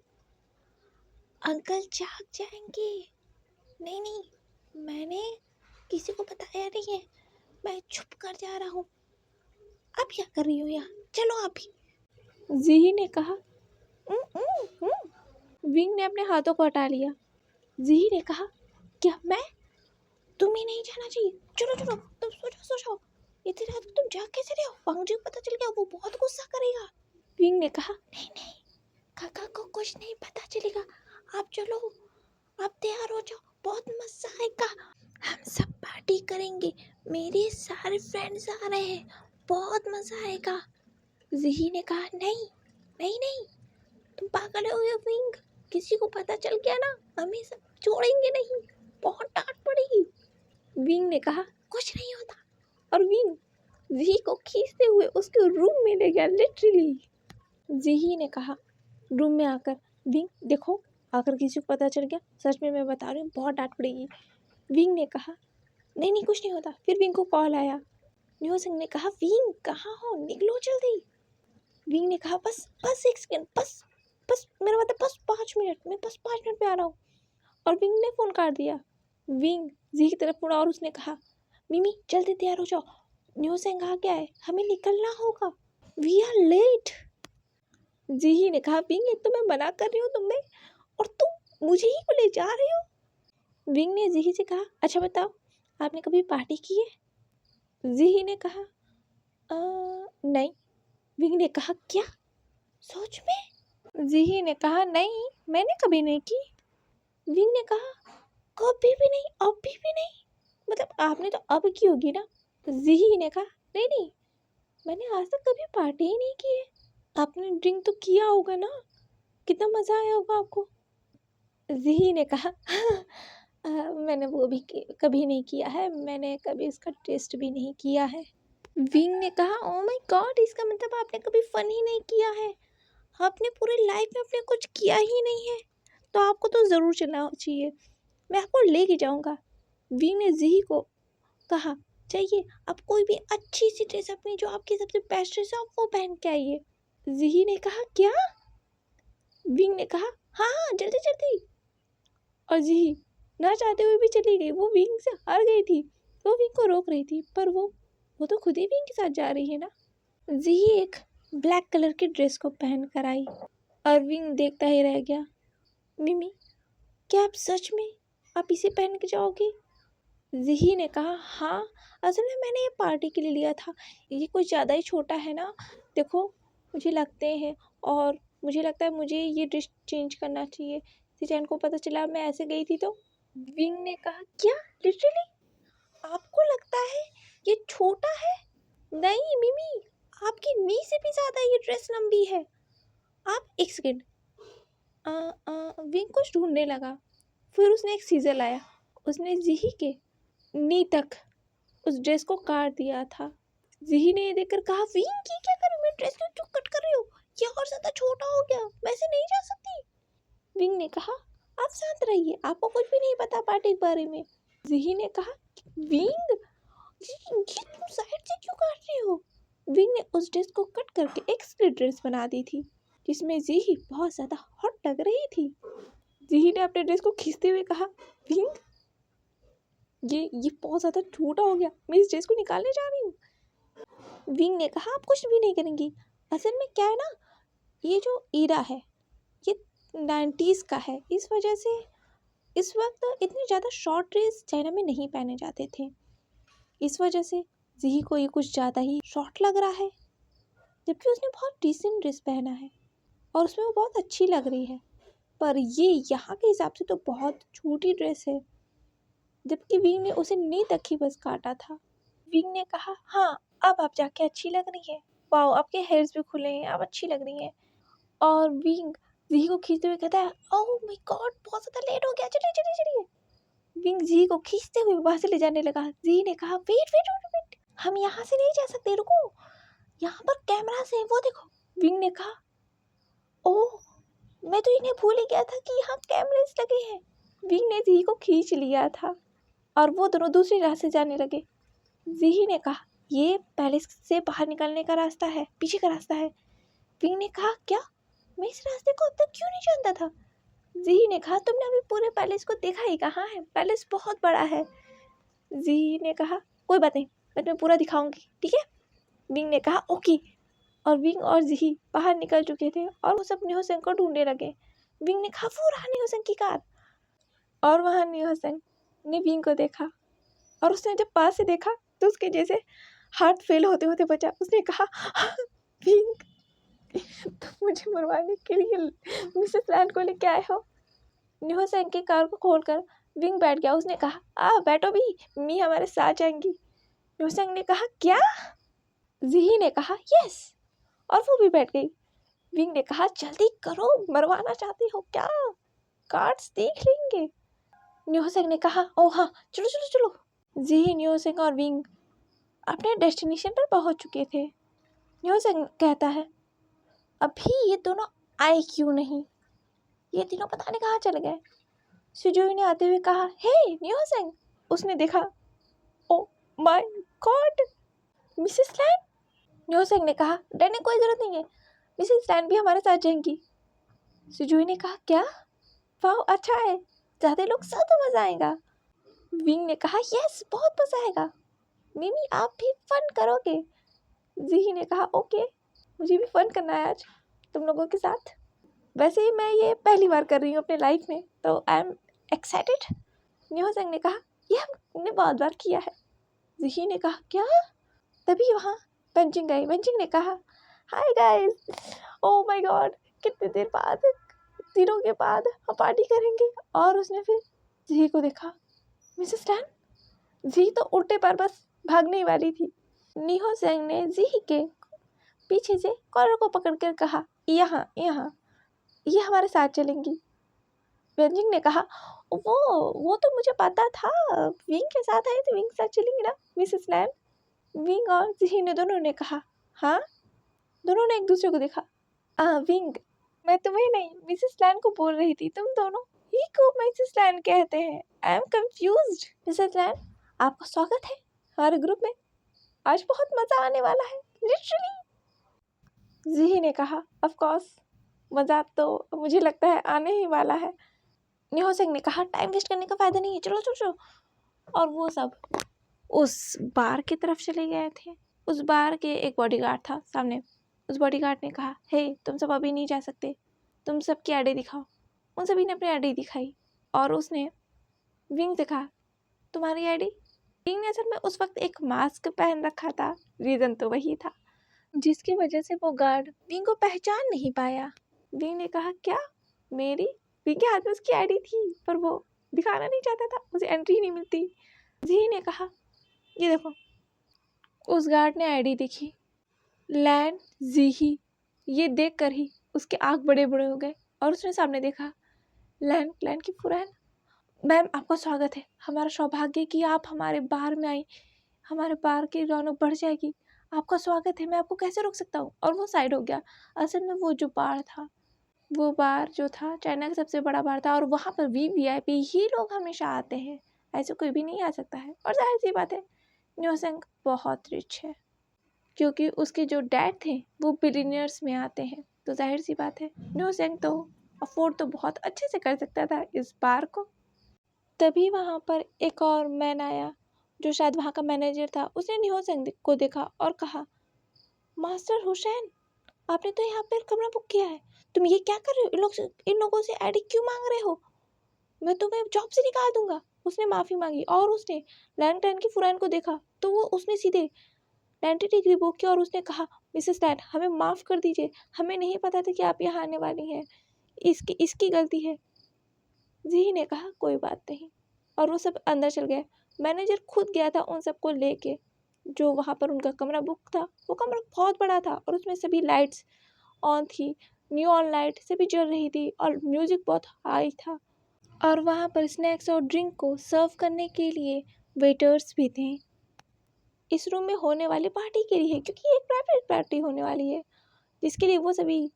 अंकल जाग जाएंगे। नहीं मैंने किसी को बताया नहीं है, मैं छुप कर जा रहा हूँ। आप क्या कर रही हो यहाँ? चलो आप भी। जीही ने कहा। विंग ने अपने हाथों को हटा लिया। जीही ने कहा, क्या मैं? तुम्हें नहीं जाना चाहिए, चलो तुम सो जाओ। इतनी रात को तुम जाग कैसे रहे हो? वांग जी को पता चल गया, वो बहुत गुस्सा करेगा। विंग ने कहा, नहीं काका को कुछ नहीं पता चलेगा, आप चलो, आप तैयार हो जाओ, बहुत मजा आएगा, हम सब पार्टी करेंगे, मेरे सारे फ्रेंड्स आ रहे हैं, बहुत मजा आएगा। जीही ने कहा, नहीं तुम पागल हो या विंग, किसी को पता चल गया ना हमें सब छोड़ेंगे नहीं, बहुत डांट पड़ेगी। विंग ने कहा, कुछ नहीं होता और विंग जीही को खींचते हुए उसके रूम में ले गया लिटरली। जीही ने कहा रूम में आकर, विंग देखो अगर किसी को पता चल गया, सच में मैं बता रही हूँ बहुत डांट पड़ेगी। विंग ने कहा, नहीं कुछ नहीं होता। फिर विंग को कॉल आया। न्यू सिंह ने कहा, विंग कहाँ हो, निकलो जल्दी। विंग ने कहा, बस एक सेकेंड, बस मेरा मतलब बस 5 मिनट, मैं बस 5 मिनट में आ रहा हूँ। और विंग ने फ़ोन काट दिया। विंग जी की तरफ मुड़ा और उसने कहा, मिमी जल्दी तैयार हो जाओ, न्यू सिंह आ गया है, हमें निकलना होगा, वी आर लेट। जी ने कहा, विंग एक तो मैं मना कर रही हूँ तुम्हें और तुम मुझे ही को ले जा रहे हो। विंग ने जी से कहा, अच्छा बताओ आपने कभी पार्टी की है? जी ने कहा, नहीं। विंग ने कहा, क्या सोच में? जी ने कहा, नहीं मैंने कभी नहीं की। विंग ने कहा, कभी भी नहीं, अभी भी नहीं? मतलब आपने तो अब की होगी ना? जी ने कहा, नहीं मैंने आज तक कभी पार्टी ही नहीं की है। आपने ड्रिंक तो किया होगा ना, कितना मज़ा आया होगा आपको। जी ने कहा, मैंने वो भी कभी नहीं किया है, मैंने कभी इसका टेस्ट भी नहीं किया है। विंग ने कहा, ओह माय गॉड, इसका मतलब आपने कभी फन ही नहीं किया है, आपने पूरी लाइफ में अपने कुछ किया ही नहीं है, तो आपको तो ज़रूर चलना चाहिए, मैं आपको लेके जाऊँगा। विंग ने जी को कहा, चाहिए आप कोई भी अच्छी सी ड्रेस अपनी जो आपकी सबसे बेस्ट ड्रेस है आप वो पहन के आइए। जी ने कहा, क्या? विंग ने कहा, हाँ जल्दी। और जी ना चाहते हुए भी चली गई। वो विंग से हार गई थी, वो विंग को रोक रही थी, पर वो तो खुद ही विंग के साथ जा रही है ना। जी एक ब्लैक कलर की ड्रेस को पहन कर आई और विंग देखता ही रह गया। मिमी, क्या आप सच में आप इसे पहन के जाओगे? ज़िही ने कहा, हाँ, असल में मैंने ये पार्टी के लिए लिया था। ये कुछ ज़्यादा ही छोटा है ना, देखो मुझे लगते हैं, और मुझे लगता है मुझे ये ड्रेस चेंज करना चाहिए। जिचैन को पता चला मैं ऐसे गई थी तो विंग ने कहा, क्या लिटरली आपको लगता है ये छोटा है? नहीं मिमी, आपकी नी से भी ज़्यादा ये ड्रेस लंबी है। आप एक सेकेंड। विंग कुछ ढूंढने लगा, फिर उसने एक सीजर लाया, उसने ज़िही के नी तक उस ड्रेस को काट दिया था। ज़िही ने ये देखकर कहा, विंग ये क्या कर रही हो? मेरी ड्रेस क्यों कट कर रही हो? ये और ज़्यादा छोटा हो गया, वैसे नहीं जा सकती। विंग ने कहा, आप शांत रहिए, आपको कुछ भी नहीं पता पार्टी के बारे में। ज़िही ने कहा, विंग ये तुम साइड से क्यों काट रही हो? विंग ने उस ड्रेस को कट करके एक स्प्लिट ड्रेस बना दी थी, जिसमें ज़िही बहुत ज़्यादा हॉट लग रही थी। ज़िही ने अपने ड्रेस को खींचते हुए कहा, विंग ये बहुत ज़्यादा छोटा हो गया, मैं इस ड्रेस को निकालने जा रही हूँ। विंग ने कहा, आप कुछ भी नहीं करेंगी। असल में क्या है ना, ये जो ईरा है ये 90s का है, इस वजह से इस वक्त इतने ज़्यादा शॉर्ट ड्रेस चाइना में नहीं पहने जाते थे। इस वजह से ज़िही को ये कुछ ज़्यादा ही शॉर्ट लग रहा है, जबकि उसने बहुत डिसेंट ड्रेस पहना है और उसमें वो बहुत अच्छी लग रही है, पर ये यहाँ के हिसाब से तो बहुत छोटी ड्रेस है, जबकि विंग ने उसे नी तक ही बस काटा था। विंग ने कहा, हाँ, अब आप जाके अच्छी लग रही हैं, वाओ, आपके हेयर्स भी खुले हैं, आप अच्छी लग रही हैं। और विंग ज़िही को खींचते हुए कहता है, ओह माय गॉड, बहुत ज़्यादा लेट हो गया, चलिए चलिए चलिए। विंग ज़िही को खींचते हुए वहाँ से ले जाने लगा। ज़िही ने कहा, वेट वेट वेट वेट, हम यहाँ से नहीं जा सकते, रुको, यहाँ पर कैमरास है, वो देखो। विंग ने कहा, ओह, मैं तो इन्हें भूल ही गया था कि यहाँ कैमरेस लगे हैं। विंग ने ज़िही को खींच लिया था और वो दोनों दूसरी रास्ते जाने लगे। ज़िही ने कहा, ये पैलेस से बाहर निकलने का रास्ता है, पीछे का रास्ता है। विंग ने कहा, क्या मैं इस रास्ते को अब तक क्यों नहीं जानता था? ज़िही ने कहा, तुमने अभी पूरे पैलेस को देखा ही कहाँ है, पैलेस बहुत बड़ा है। ज़िही ने कहा, कोई बात नहीं, मैं तुम्हें पूरा दिखाऊंगी, ठीक है। विंग ने कहा, ओके। और विंग और ज़िही बाहर निकल चुके थे और वो सब न्योसेंग को ढूंढने लगे। विंग ने कहा, वो रहा न्योसेंग की कार। और वहाँ न्योसेंग ने विंग को देखा और उसने जब पास से देखा तो उसके जैसे हार्ट फेल होते होते बचा। उसने कहा, विंग, तुम मुझे मरवाने के लिए मिसेस लैंड को लेके आए हो। न्योसेंग की कार को खोलकर विंग बैठ गया। उसने कहा, बैठो भी, मी हमारे साथ जाएंगी। न्योसेंग ने कहा, क्या? ज़िही ने कहा, यस, और वो भी बैठ गई। विंग ने कहा, जल्दी करो, मरवाना चाहती हो क्या? कार्ड्स देख लेंगे। न्योसेंग ने कहा, ओह हाँ, चलो चलो चलो। ज़िही, न्योसेंग और विंग अपने डेस्टिनेशन पर पहुंच चुके थे। न्योसेंग कहता है, अभी ये दोनों आए क्यों नहीं? ये तीनों पता नहीं कहाँ चले गए। सुजोई ने आते हुए कहा, हे न्योसेंग। उसने देखा, ओ माय गॉड, मिसेस लैन। न्योसेंग ने कहा, डरने कोई ज़रूरत नहीं है, मिसेस लैन भी हमारे साथ जाएंगी। सुजोई ने कहा, क्या? वाह, अच्छा है, ज़्यादा लोग साथ तो मज़ा आएगा। विंग ने कहा, यस, बहुत मज़ा आएगा, मिमी आप भी फन करोगे। ज़िही ने कहा, ओके, मुझे भी फन करना है आज तुम लोगों के साथ। वैसे ही मैं ये पहली बार कर रही हूँ अपने लाइफ में, तो आई एम एक्साइटेड। न्योसेंग ने कहा, ये हमने बहुत बार किया है। ज़िही ने कहा, क्या? तभी वहाँ वेंजिंग गई। वेंजिंग ने कहा, hi guys, oh my God, कितने देर बाद, दिनों के बाद हम पार्टी करेंगे। और उसने फिर ज़िही को देखा। मिसेस लैन। ज़िही तो उल्टे पर बस भागने ही वाली थी। न्योसेंग ने ज़िही के पीछे से कॉलर को पकड़कर कहा, यहाँ यहाँ, ये हमारे साथ चलेंगी। वेंजिंग ने कहा, वो तो मुझे पता था, विंग के साथ आए तो विंग के साथ चलेंगी ना मिसेस लैन। विंग और ज़िही ने दोनों ने कहा, हाँ। दोनों ने एक दूसरे को देखा। विंग, मैं तुम्हें नहीं, मिसेस लैन को बोल रही थी, तुम दोनों ही को मिसेस लैन कहते हैं। I am confused. मिसेस लैन, आपका स्वागत है हमारे ग्रुप में, आज बहुत मज़ा आने वाला है, लिटरली। ज़िही ने कहा, ऑफ कोर्स, मज़ा तो मुझे लगता है आने ही वाला है। निहो सिंह ने कहा टाइम वेस्ट करने का फ़ायदा नहीं है, चलो चलो चलो। और वो सब उस बार की तरफ चले गए थे। उस बार के एक बॉडीगार्ड था सामने। उस बॉडीगार्ड ने कहा, हे तुम सब अभी नहीं जा सकते, तुम सबकी आईडी दिखाओ। उन सभी ने अपनी आईडी दिखाई और उसने विंग से कहा, तुम्हारी आईडी? विंग ने असल में उस वक्त एक मास्क पहन रखा था, रीज़न तो वही था, जिसकी वजह से वो गार्ड विंग को पहचान नहीं पाया। विंग ने कहा, क्या मेरी? विंग के हाथ में उसकी आईडी थी पर वो दिखाना नहीं चाहता था, उसे एंट्री नहीं मिलती। जी ने कहा, ये देखो। उस गार्ड ने आईडी देखी, लैन जीही। ये देख कर ही उसके आँख बड़े बड़े हो गए और उसने सामने देखा, लैन लैन की फुरैन। मैम आपका स्वागत है, हमारा सौभाग्य कि आप हमारे बार में आई, हमारे बार की रौनक बढ़ जाएगी, आपका स्वागत है, मैं आपको कैसे रोक सकता हूँ। और वो साइड हो गया। असल में वो जो बार था, वो बार जो था चाइना का सबसे बड़ा बार था और वहाँ पर वीवीआईपी ही लोग हमेशा आते हैं, ऐसे कोई भी नहीं आ सकता है। और जाहिर सी बात है न्यू सिंह बहुत रिच है, क्योंकि उसके जो डैड थे वो बिलियनियर्स में आते हैं, तो जाहिर सी बात है न्यू सिंह तो अफोर्ड तो बहुत अच्छे से कर सकता था इस बार को। तभी वहाँ पर एक और मैन आया जो शायद वहाँ का मैनेजर था। उसने न्यू सिंह को देखा और कहा, मास्टर हुसैन, आपने तो यहाँ पर कमरा बुक किया है, तुम ये क्या कर रहे हो? इन लोगों से आईडी क्यों मांग रहे हो? मैं तुम्हें जॉब से निकाल दूंगा। उसने माफ़ी मांगी और उसने लैंग टैन की फुरैन को देखा तो वो उसने सीधे 90 डिग्री वॉक किया और उसने कहा, मिसेस टैन हमें माफ़ कर दीजिए, हमें नहीं पता था कि आप यहाँ आने वाली हैं, इसकी गलती है। जी ने कहा, कोई बात नहीं। और वो सब अंदर चल गए। मैनेजर खुद गया था उन सबको लेके, जो वहाँ पर उनका कमरा बुक था। वो कमरा बहुत बड़ा था और उसमें सभी लाइट्स ऑन थी, न्यूऑन लाइट सभी जल रही थी और म्यूज़िक बहुत हाई था। और वहाँ पर स्नैक्स और ड्रिंक को सर्व करने के लिए वेटर्स भी थे। इस रूम में होने वाली पार्टी के लिए, क्योंकि एक प्राइवेट पार्टी होने वाली है, जिसके लिए वो सभी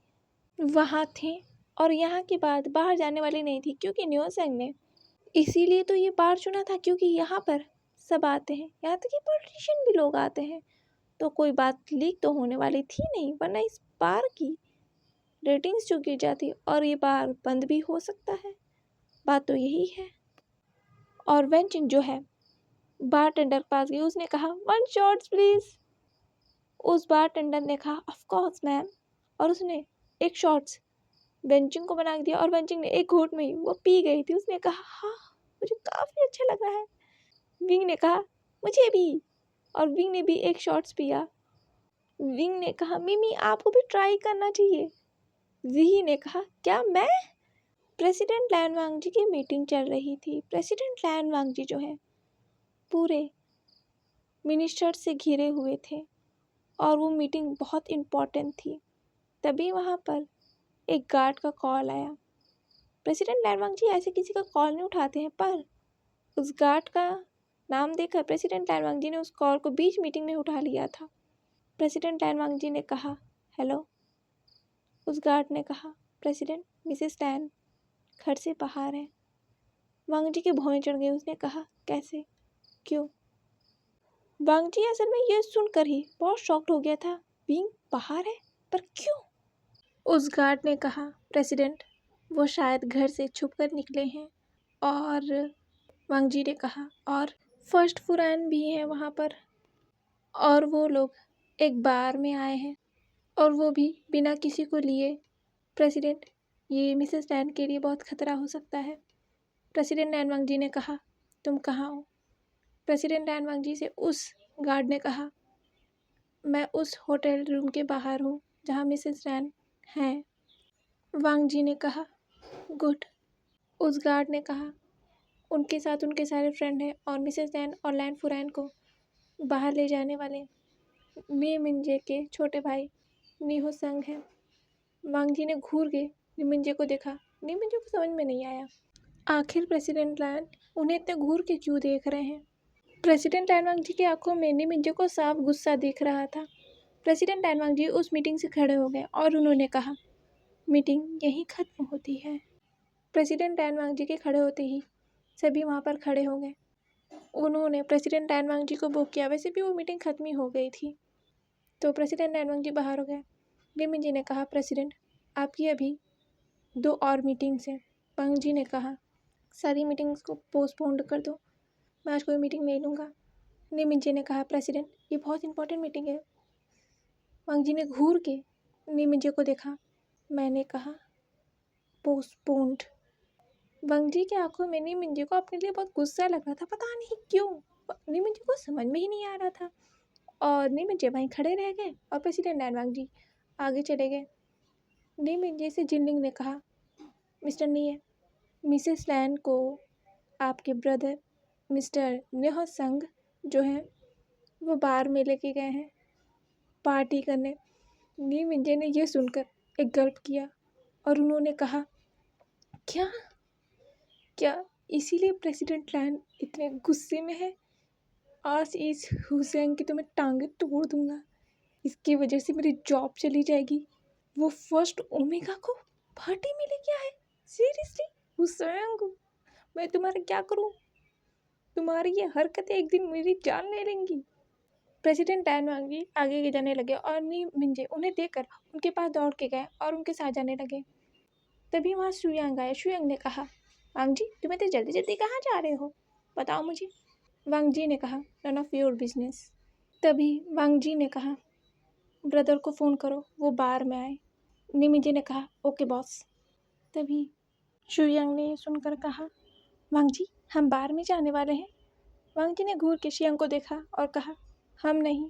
वहाँ थे। और यहाँ की बात बाहर जाने वाली नहीं थी, क्योंकि न्यू सिंह ने इसीलिए तो ये बार चुना था, क्योंकि यहाँ पर सब आते हैं, यहाँ तक कि पॉलिटिशियन भी लोग आते हैं। तो कोई बात लीक तो होने वाली थी नहीं, वरना इस बार की रेटिंग्स जो गिर जाती और ये बार बंद भी हो सकता है। बात तो यही है। और वेंचिंग जो है बार टेंडर के पास गई, उसने कहा, 1 शॉट्स प्लीज़। उस बार टेंडर ने कहा, ऑफ कोर्स मैम। और उसने एक शॉट्स वेंचिंग को बना दिया और वेंचिंग ने एक घूंट में ही वो पी गई थी। उसने कहा, हाँ मुझे काफ़ी अच्छा लग रहा है। विंग ने कहा, मुझे भी। और विंग ने भी एक शॉट्स पिया। विंग ने कहा, मिमी आपको भी ट्राई करना चाहिए। जी ने कहा, क्या मैं? प्रेसिडेंट लैन वांगजी की मीटिंग चल रही थी। प्रेसिडेंट लैन वांगजी जो है पूरे मिनिस्टर से घिरे हुए थे और वो मीटिंग बहुत इम्पोर्टेंट थी। तभी वहाँ पर एक गार्ड का कॉल आया। प्रेसिडेंट लैन वांगजी ऐसे किसी का कॉल नहीं उठाते हैं, पर उस गार्ड का नाम देखकर प्रेसिडेंट लैन वांगजी ने उस कॉल को बीच मीटिंग में उठा लिया था। प्रेसिडेंट लैन वांगजी ने कहा, हेलो। उस गार्ड ने कहा, प्रेसिडेंट मिसेस लैन घर से बाहर है। वांगजी के भौहें चढ़ गए। उसने कहा, कैसे, क्यों? वांगजी असल में यह सुनकर ही बहुत शॉक्ड हो गया था। विंग बाहर है, पर क्यों? उस गार्ड ने कहा, प्रेसिडेंट वो शायद घर से छुपकर निकले हैं। और वांगजी ने कहा, और फर्स्ट फुरैन भी है वहाँ पर, और वो लोग एक बार में आए हैं और वो भी बिना किसी को लिए। प्रेसिडेंट ये मिसेस लैन के लिए बहुत खतरा हो सकता है। प्रेसिडेंट लैन वांगजी ने कहा, तुम कहाँ हो? प्रेसिडेंट लैन वांगजी से उस गार्ड ने कहा, मैं उस होटल रूम के बाहर हूँ जहाँ मिसेस लैन हैं। वांगजी ने कहा, गुड। उस गार्ड ने कहा, उनके साथ उनके सारे फ्रेंड हैं और मिसेस लैन और लैन फुरैन को बाहर ले जाने वाले मी मिंजे के छोटे भाई नीहो संग हैं। वांगजी ने घूर के निमिंजे को देखा। निमिंजे को समझ में नहीं आया, आखिर प्रेसिडेंट लैन उन्हें इतने घूर के क्यों देख रहे हैं। प्रेसिडेंट लैन वांगजी की आंखों में निमिंजे को साफ गुस्सा दिख रहा था। प्रेसिडेंट लैन वांगजी उस मीटिंग से खड़े हो गए और उन्होंने कहा, मीटिंग यहीं ख़त्म होती है। प्रेसिडेंट लैन वांगजी के खड़े होते ही सभी वहाँ पर खड़े हो गए। उन्होंने प्रेसिडेंट लैन वांगजी को बुक किया। वैसे भी वो मीटिंग ख़त्म ही हो गई थी, तो प्रेसिडेंट लैन वांगजी बाहर हो गए। निमिंजे ने कहा, प्रेसिडेंट आपकी अभी 2 और मीटिंग्स हैं। वांगजी ने कहा, सारी मीटिंग्स को पोस्टपोन्ड कर दो, मैं आज कोई मीटिंग नहीं लूँगा। नीमिंजे ने कहा, प्रेसिडेंट ये बहुत इंपॉर्टेंट मीटिंग है। वांग जी ने घूर के नीमिंजे को देखा। मैंने कहा पोस्टपोन्ड। वांग जी की आंखों में नीमिंजे को अपने लिए बहुत गुस्सा लग रहा था, पता नहीं क्यों। नीमिंजे को समझ में ही नहीं आ रहा था और नीमिंजे वहीं खड़े रह गए और प्रेसिडेंट डैन वांग जी आगे चले गए। नीमिंजे से जिनलिंग ने कहा, मिस्टर नी, मिसेस लैन को आपके ब्रदर मिस्टर न्योहसंग जो हैं वो बार में लेके गए हैं पार्टी करने। नीमिंजे ने यह सुनकर एक गल्प किया और उन्होंने कहा, क्या क्या इसीलिए प्रेसिडेंट लैन इतने गुस्से में है? आज इस हुसैन की तो मैं टांगें तोड़ दूंगा, इसकी वजह से मेरी जॉब चली जाएगी। वो फर्स्ट ओमेगा को पार्टी में लेके आए, सीरियसली हुसैन को? मैं तुम्हारा क्या करूं? तुम्हारी ये हरकतें एक दिन मेरी जान ले लेंगी। प्रेसिडेंट डैन वांग जी आगे जाने लगे और नीमिंजे उन्हें देखकर उनके पास दौड़ के गए और उनके साथ जाने लगे। तभी वहाँ शुयांग आया। शुयांग ने कहा, वांग जी तुम्हें तो जल्दी जल्दी कहाँ जा रहे हो, बताओ मुझे। वांग जी ने कहा, नन ऑफ योर बिजनेस। तभी वांग जी ने कहा, ब्रदर को फ़ोन करो वो बार में आए। नीमिंजे ने कहा, ओके बॉस। तभी शुयांग ने सुनकर कहा, वांग जी हम बार में जाने वाले हैं। वांग जी ने घूर के शुयांग को देखा और कहा, हम नहीं,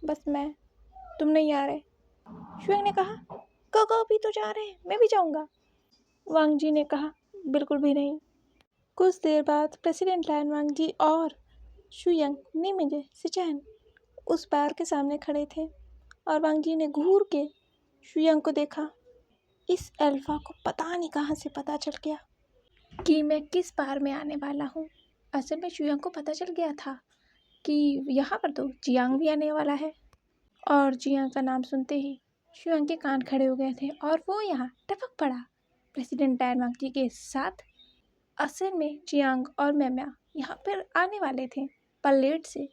बस मैं, तुम नहीं आ रहे। शुयांग ने कहा, काका भी तो जा रहे हैं, मैं भी जाऊंगा। वांग जी ने कहा, बिल्कुल भी नहीं। कुछ देर बाद प्रेसिडेंट लैन वांग जी और शुयांग नीमिंजे सिचैन उस बार के सामने खड़े थे और वांग जी ने घूर के शुयांग को देखा। इस अल्फा को पता नहीं कहाँ से पता चल गया कि मैं किस बार में आने वाला हूँ। असल में शुयांग को पता चल गया था कि यहाँ पर तो जियांग भी आने वाला है और जियांग का नाम सुनते ही शुयांग के कान खड़े हो गए थे और वो यहाँ टपक पड़ा प्रेसिडेंट डैन वांग जी के साथ। असल में जियांग और मैम्या यहाँ पर आने वाले थे पर लेट से,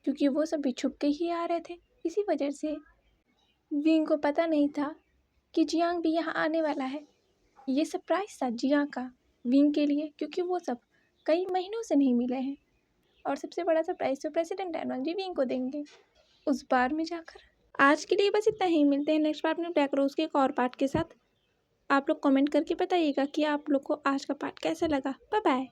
क्योंकि वो सब भी छुप के ही आ रहे थे। इसी वजह से विंग को पता नहीं था कि जियांग भी यहाँ आने वाला है। ये सरप्राइज था जियांग का विंग के लिए, क्योंकि वो सब कई महीनों से नहीं मिले हैं और सबसे बड़ा सरप्राइज तो प्रेसिडेंट डैन वांग जी विंग को देंगे उस बार में जाकर। आज के लिए बस इतना ही, मिलते हैं नेक्स्ट पार्ट में ब्लैक रोज के एक और पार्ट के साथ। आप लोग कमेंट करके बताइएगा कि आप लोग को आज का पार्ट कैसा लगा। Bye bye.